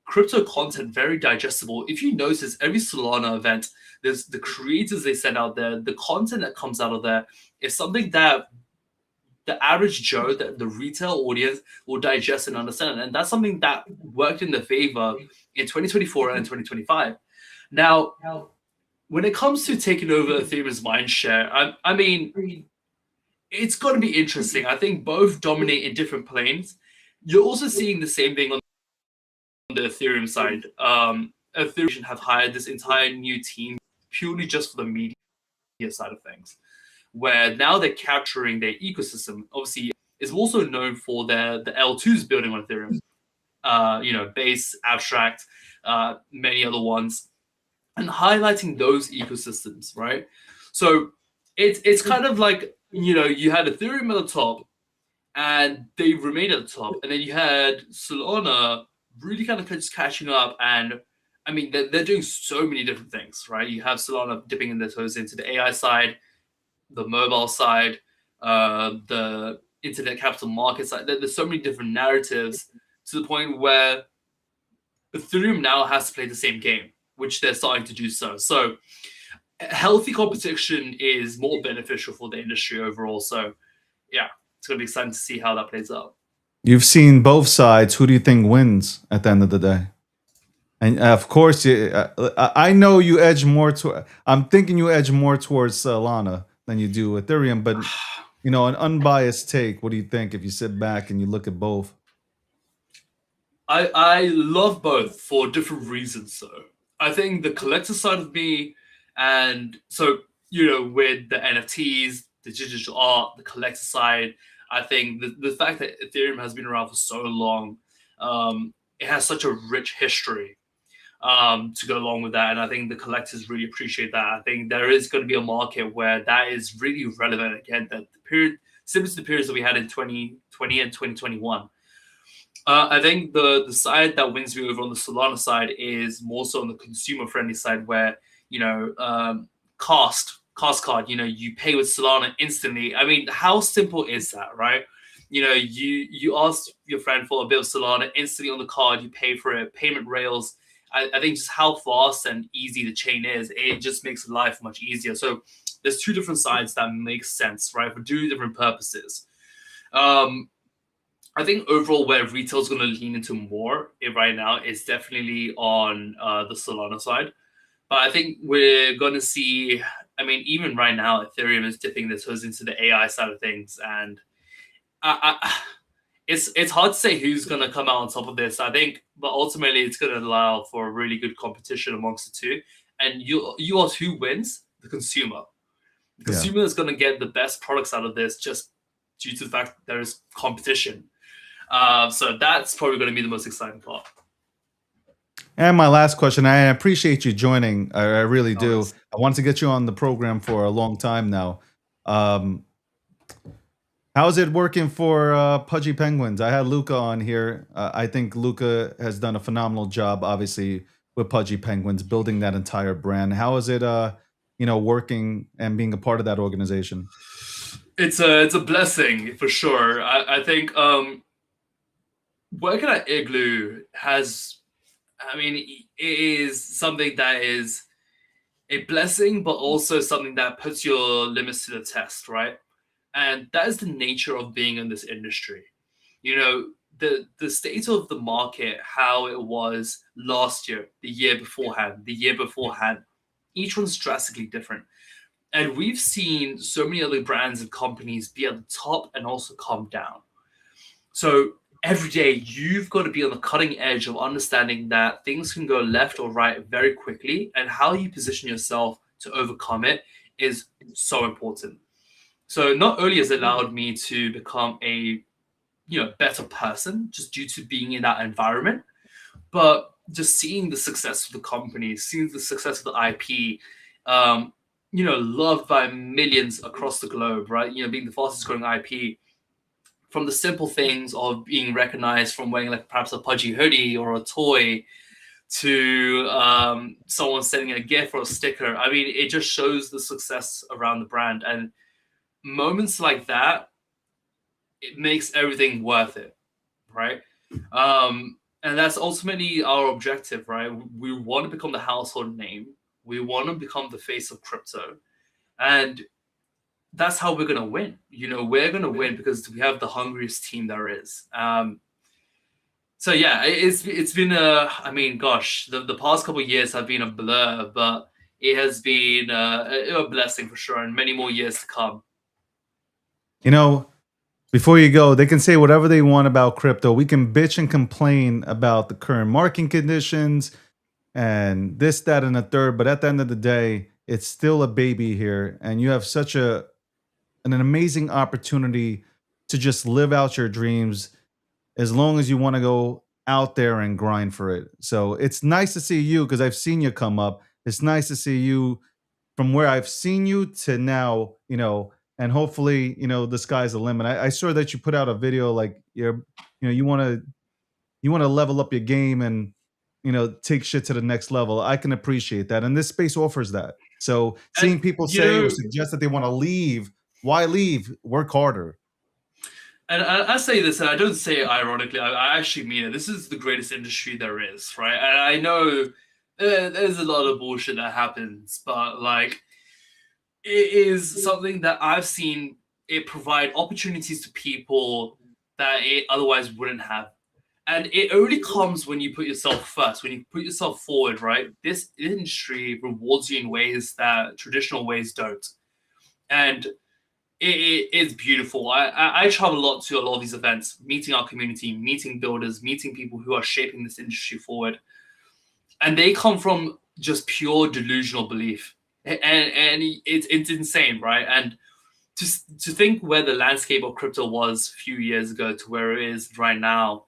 Speaker 4: crypto content very digestible. If you notice, every Solana event, there's the creators they send out there, the content that comes out of there is something that the average Joe, the retail audience will digest and understand. And that's something that worked in the favor in 2024 and 2025. Now, when it comes to taking over Ethereum's mind share, I mean, it's going to be interesting. I think both dominate in different planes. You're also seeing the same thing on the Ethereum side. Ethereum have hired this entire new team purely just for the media side of things, where now they're capturing their ecosystem. Obviously, it's also known for the L2s building on Ethereum. Base, Abstract, many other ones, and highlighting those ecosystems, right? So it's kind of like, you had Ethereum at the top, and they remained at the top, and then you had Solana really kind of just catching up, and I mean they're doing so many different things, right? You have Solana dipping in their toes into the AI side, the mobile side, the internet capital market side. There's so many different narratives to the point where Ethereum now has to play the same game, which they're starting to do so. So healthy competition is more beneficial for the industry overall. So yeah, it's going to be exciting to see how that plays out.
Speaker 2: You've seen both sides. Who do you think wins at the end of the day? And of course, I know you edge more to. I'm thinking you edge more towards Solana than you do Ethereum. But an unbiased take. What do you think if you sit back and you look at both?
Speaker 4: I love both for different reasons. So I think the collector side of me, and so with the NFTs, the digital art, the collector side, I think the fact that Ethereum has been around for so long, it has such a rich history. to go along with that. And I think the collectors really appreciate that. I think there is going to be a market where that is really relevant again. That the period, similar to the periods that we had in 2020 and 2021. I think the side that wins me over on the Solana side is more so on the consumer friendly side, where cost card, you pay with Solana instantly. I mean, how simple is that, right? You ask your friend for a bit of Solana instantly on the card, you pay for it, payment rails. I think just how fast and easy the chain is, it just makes life much easier. So there's two different sides that make sense, right, for two different purposes. I think overall where retail is going to lean into more right now is definitely on the Solana side. But I think we're going to see, I mean, even right now, Ethereum is dipping their toes into the AI side of things. And it's hard to say who's going to come out on top of this, I think. But ultimately, it's going to allow for a really good competition amongst the two. And you ask who wins? The consumer. The consumer is going to get the best products out of this just due to the fact that there is competition. So that's probably going to be the most exciting part.
Speaker 2: And my last question, I appreciate you joining. I really do. I wanted to get you on the program for a long time now. How's it working for Pudgy Penguins? I had Luca on here. I think Luca has done a phenomenal job, obviously, with Pudgy Penguins, building that entire brand. How is it, working and being a part of that organization?
Speaker 4: It's a blessing for sure. I think working at Igloo it is something that is a blessing, but also something that puts your limits to the test, right? And that is the nature of being in this industry. The state of the market, how it was last year, the year beforehand, each one's drastically different. And we've seen so many other brands and companies be at the top and also come down. So every day you've got to be on the cutting edge of understanding that things can go left or right very quickly, and how you position yourself to overcome it is so important. So not only has it allowed me to become a better person just due to being in that environment, but just seeing the success of the company, seeing the success of the IP, loved by millions across the globe, right? Being the fastest growing IP, from the simple things of being recognized from wearing like perhaps a Pudgy hoodie or a toy to someone sending a gift or a sticker. I mean, it just shows the success around the brand. And moments like that, it makes everything worth it, right? And that's ultimately our objective, right? We want to become the household name. We want to become the face of crypto. And that's how we're going to win. We're going to win because we have the hungriest team there is. So yeah, it's been the past couple of years have been a blur, but it has been a blessing for sure, and many more years to come.
Speaker 2: Before you go, they can say whatever they want about crypto. We can bitch and complain about the current market conditions and this, that, and the third. But at the end of the day, it's still a baby here. And you have such an amazing opportunity to just live out your dreams as long as you want to go out there and grind for it. So it's nice to see you, because I've seen you come up. It's nice to see you from where I've seen you to now, and hopefully, the sky's the limit. I saw that you put out a video like you want to level up your game and, take shit to the next level. I can appreciate that. And this space offers that. So seeing people say or suggest that they want to leave, why leave? Work harder.
Speaker 4: And I say this, and I don't say it ironically. I actually mean it. This is the greatest industry there is, right? And I know there's a lot of bullshit that happens, but like, it is something that I've seen it provide opportunities to people that it otherwise wouldn't have. And it only comes when you put yourself first, when you put yourself forward, right? This industry rewards you in ways that traditional ways don't. And it is beautiful. I travel a lot to a lot of these events, meeting our community, meeting builders, meeting people who are shaping this industry forward. And they come from just pure delusional belief. And it's insane, right? And to think where the landscape of crypto was a few years ago to where it is right now,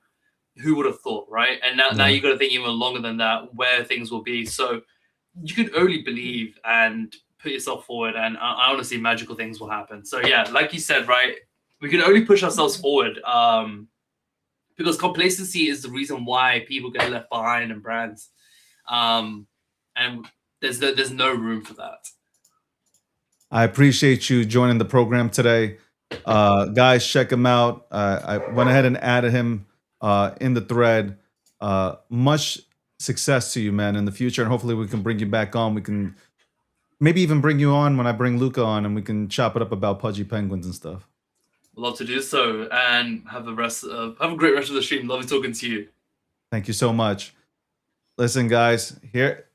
Speaker 4: who would have thought, right? And now
Speaker 2: Yeah.
Speaker 4: you got to think even longer than that, where things will be. So you can only believe and put yourself forward, and I honestly, magical things will happen. So yeah, like you said, right, we can only push ourselves forward, because complacency is the reason why people get left behind in brands, and there's no room for that.
Speaker 2: I appreciate you joining the program today. Guys, check him out. I went ahead and added him in the thread. Much success to you, man, in the future. And hopefully we can bring you back on. We can maybe even bring you on when I bring Luca on, and we can chop it up about Pudgy Penguins and stuff.
Speaker 4: I'd love to do so, and have a great rest of the stream. Lovely talking to you.
Speaker 2: Thank you so much. Listen, guys, here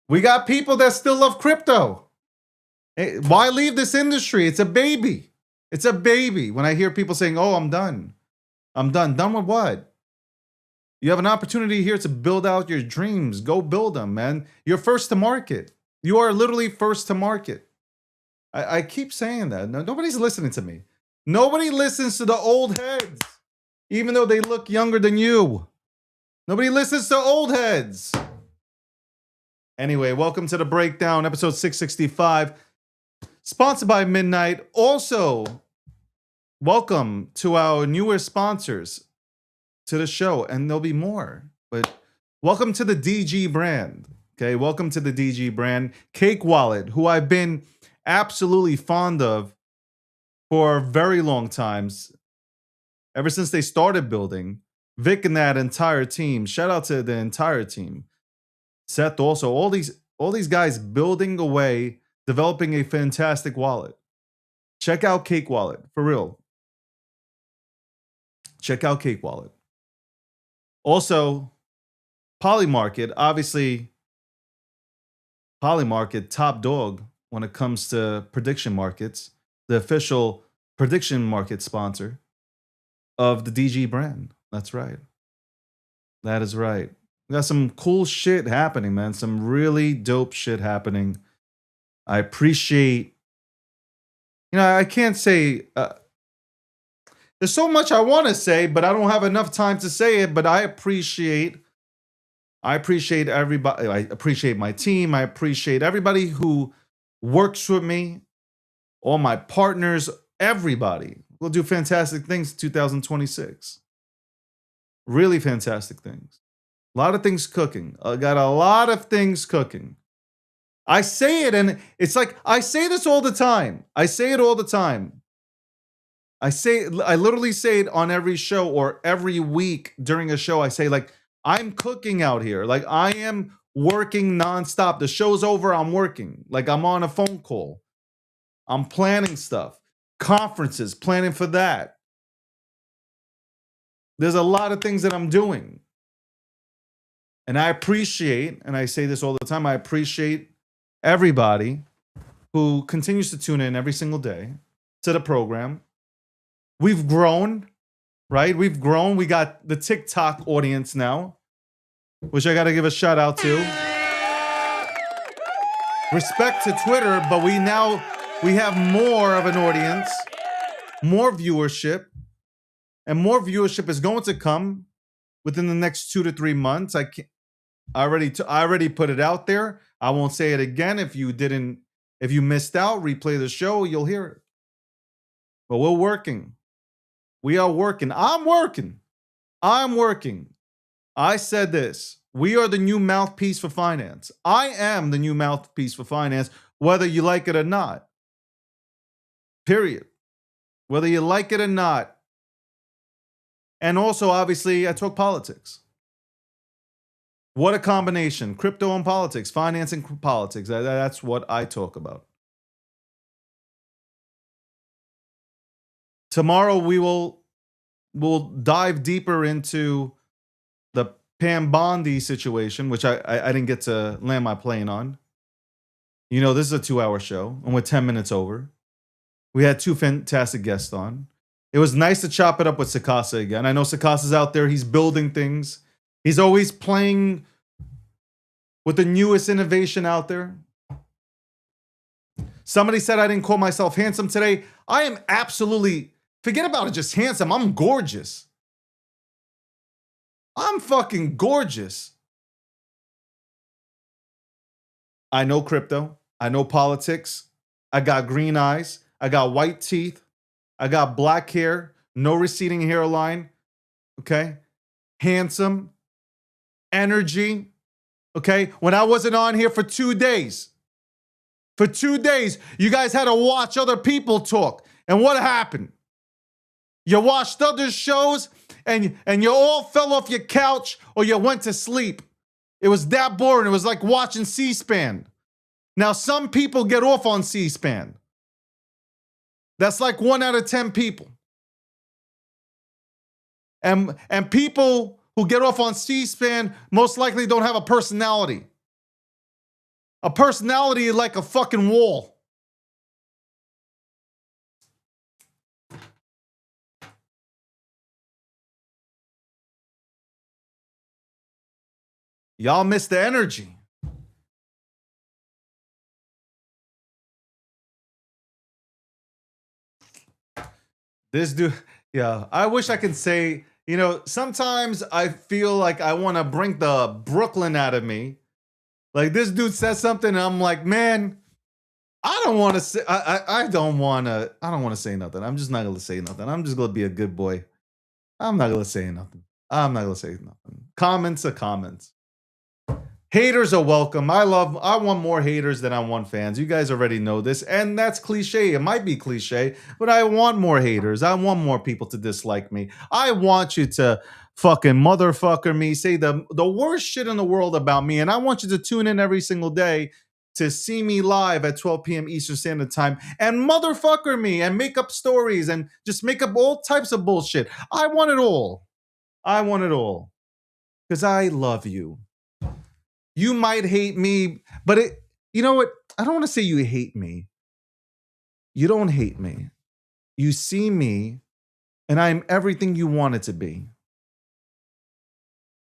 Speaker 2: we got people that still love crypto. Hey, why leave this industry? It's a baby. It's a baby. When I hear people saying, "Oh, I'm done. I'm done." Done with what? You have an opportunity here to build out your dreams. Go build them, man. You're first to market. You are literally first to market. I keep saying that. No, nobody's listening to me. Nobody listens to the old heads, even though they look younger than you. Nobody listens to old heads. Anyway, welcome to the breakdown, episode 665, sponsored by Midnight. Also, welcome to our newer sponsors to the show, and there'll be more. But welcome to the DG brand. Okay, welcome to the DG brand. Cake Wallet, who I've been absolutely fond of for very long times, ever since they started building. Vic and that entire team. Shout out to the entire team. Seth also, all these guys building away, developing a fantastic wallet. Check out Cake Wallet, for real. Check out Cake Wallet. Also, Polymarket, obviously, Polymarket, top dog when it comes to prediction markets, the official prediction market sponsor of the DG brand. That's right. That is right. We got some cool shit happening, man. Some really dope shit happening. I appreciate, I can't say, there's so much I want to say, but I don't have enough time to say it. But I appreciate everybody. I appreciate my team. I appreciate everybody who works with me, all my partners, everybody. We'll do fantastic things in 2026. Really fantastic things. A lot of things cooking. I got a lot of things cooking. I say it, and it's like, I say this all the time. I say it all the time. I literally say it on every show, or every week during a show. I say, like, I'm cooking out here. Like, I am working nonstop. The show's over, I'm working. Like, I'm on a phone call. I'm planning stuff. Conferences, planning for that. There's a lot of things that I'm doing. And I appreciate, and I say this all the time, I appreciate everybody who continues to tune in every single day to the program. We've grown, right? We've grown. We got the TikTok audience now, which I got to give a shout out to. Respect to Twitter, but we have more of an audience, more viewership, and more viewership is going to come within the next 2 to 3 months. I already put it out there. I won't say it again. If you missed out, replay the show, you'll hear it. But we're working. We are working. I'm working. I said this. We are the new mouthpiece for finance. I am the new mouthpiece for finance, whether you like it or not. Period. Whether you like it or not. And also, obviously, I talk politics. What a combination. Crypto and politics, finance and politics. That's what I talk about. Tomorrow, we'll dive deeper into the Pam Bondi situation, which I didn't get to land my plane on. This is a 2-hour show, and we're 10 minutes over. We had 2 fantastic guests on. It was nice to chop it up with Sakasa again. I know Sakasa's out there. He's building things. He's always playing with the newest innovation out there. Somebody said I didn't call myself handsome today. I am absolutely, forget about it, just handsome. I'm gorgeous. I'm fucking gorgeous. I know crypto. I know politics. I got green eyes. I got white teeth. I got black hair. No receding hairline. Okay. Handsome. Energy. Okay. When I wasn't on here for 2 days, you guys had to watch other people talk. And what happened? You watched other shows and you all fell off your couch or you went to sleep. It was that boring. It was like watching C-SPAN. Now, some people get off on C-SPAN. That's like 1 out of 10 people. And people who get off on C-SPAN most likely don't have a personality. A personality is like a fucking wall. Y'all miss the energy. This dude, yeah, I wish I could say, you know, sometimes I feel like I want to bring the Brooklyn out of me. Like this dude says something and I'm like, man, I don't want to say, I don't want to say nothing. I'm just not going to say nothing. I'm just going to be a good boy. I'm not going to say nothing. Comments are comments. Haters are welcome. I want more haters than I want fans. You guys already know this. And that's cliche. It might be cliche, but I want more haters. I want more people to dislike me. I want you to fucking motherfucker me, say the worst shit in the world about me. And I want you to tune in every single day to see me live at 12 p.m. Eastern Standard Time and motherfucker me and make up stories and just make up all types of bullshit. I want it all. I want it all. Because I love you. You might hate me, but you know what? I don't want to say you hate me. You don't hate me. You see me, and I'm everything you wanted to be.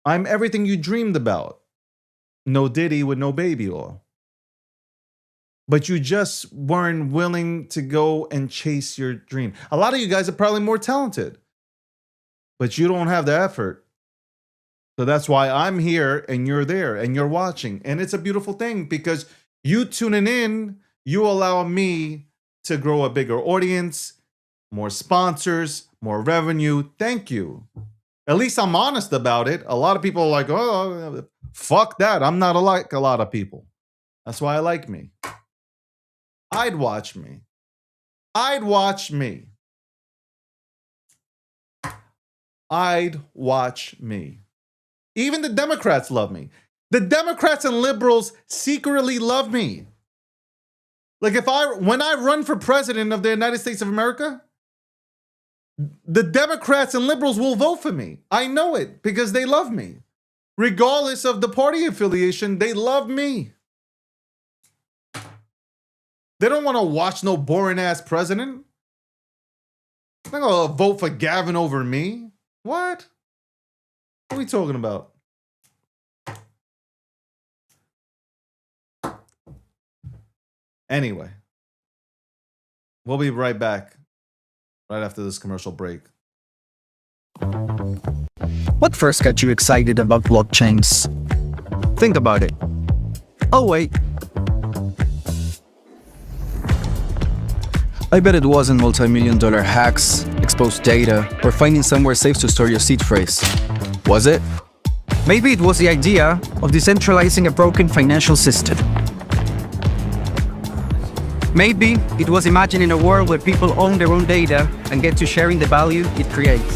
Speaker 2: I'm everything you dreamed about. No Diddy with no baby oil. But you just weren't willing to go and chase your dream. A lot of you guys are probably more talented, but you don't have the effort. So that's why I'm here and you're there and you're watching. And it's a beautiful thing because you tuning in, you allow me to grow a bigger audience, more sponsors, more revenue. Thank you. At least I'm honest about it. A lot of people are like, oh, fuck that. I'm not like a lot of people. That's why I like me. I'd watch me. I'd watch me. I'd watch me. Even the Democrats love me. The Democrats and liberals secretly love me. Like when I run for president of the United States of America, the Democrats and liberals will vote for me. I know it because they love me. Regardless of the party affiliation, they love me. They don't want to watch no boring ass president. They're not gonna vote for Gavin over me. What? What are we talking about? Anyway, we'll be right back right after this commercial break.
Speaker 1: What first got you excited about blockchains? Think about it. Oh, wait. I bet it wasn't multi-million-dollar hacks, exposed data, or finding somewhere safe to store your seed phrase. Was it? Maybe it was the idea of decentralizing a broken financial system. Maybe it was imagining a world where people own their own data and get to sharing the value it creates.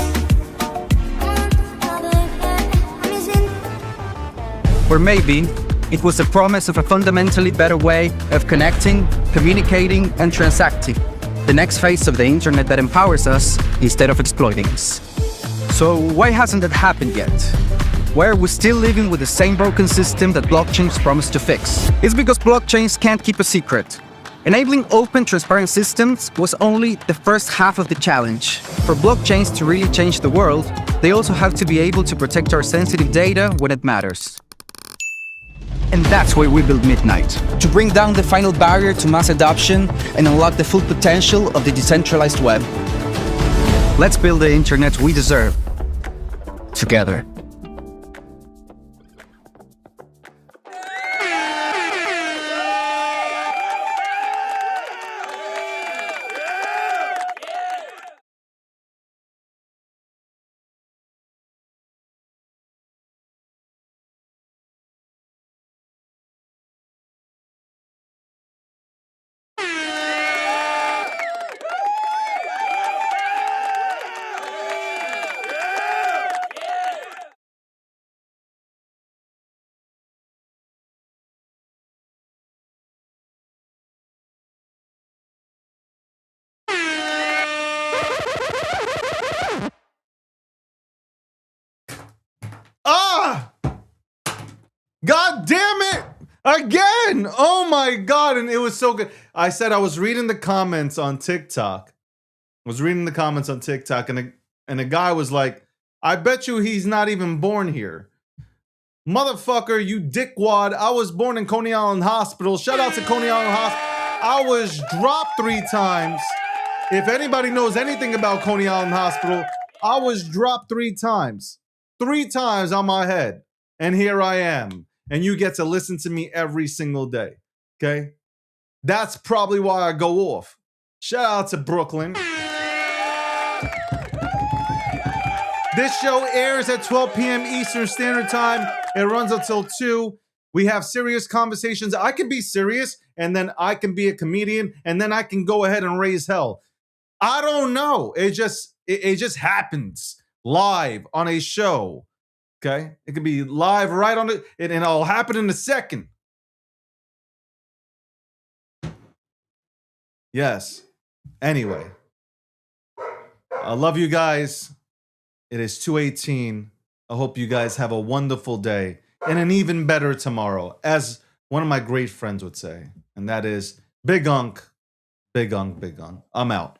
Speaker 1: Or maybe it was the promise of a fundamentally better way of connecting, communicating, and transacting. The next phase of the internet that empowers us instead of exploiting us. So why hasn't that happened yet? Why are we still living with the same broken system that blockchains promise to fix? It's because blockchains can't keep a secret. Enabling open, transparent systems was only the first half of the challenge. For blockchains to really change the world, they also have to be able to protect our sensitive data when it matters. And that's why we built Midnight, to bring down the final barrier to mass adoption and unlock the full potential of the decentralized web. Let's build the internet we deserve, together.
Speaker 2: damn it! Again! Oh my god! And it was so good. I said I was reading the comments on TikTok. And a guy was like, I bet you he's not even born here. Motherfucker, you dickwad. I was born in Coney Island Hospital. Shout out to Coney Island Hospital. I was dropped 3 times. If anybody knows anything about Coney Island Hospital, I was dropped 3 times. 3 times on my head. And here I am. And you get to listen to me every single day. Okay? That's probably why I go off. Shout out to Brooklyn. This show airs at 12 p.m. Eastern Standard Time. It runs until 2. We have serious conversations. I can be serious, and then I can be a comedian, and then I can go ahead and raise hell. I don't know. It just happens live on a show. Okay? It could be live right on it, and it'll happen in a second. Yes. Anyway. I love you guys. It is 2:18. I hope you guys have a wonderful day and an even better tomorrow, as one of my great friends would say. And that is Big Unk, Big Unk, Big Unk. I'm out.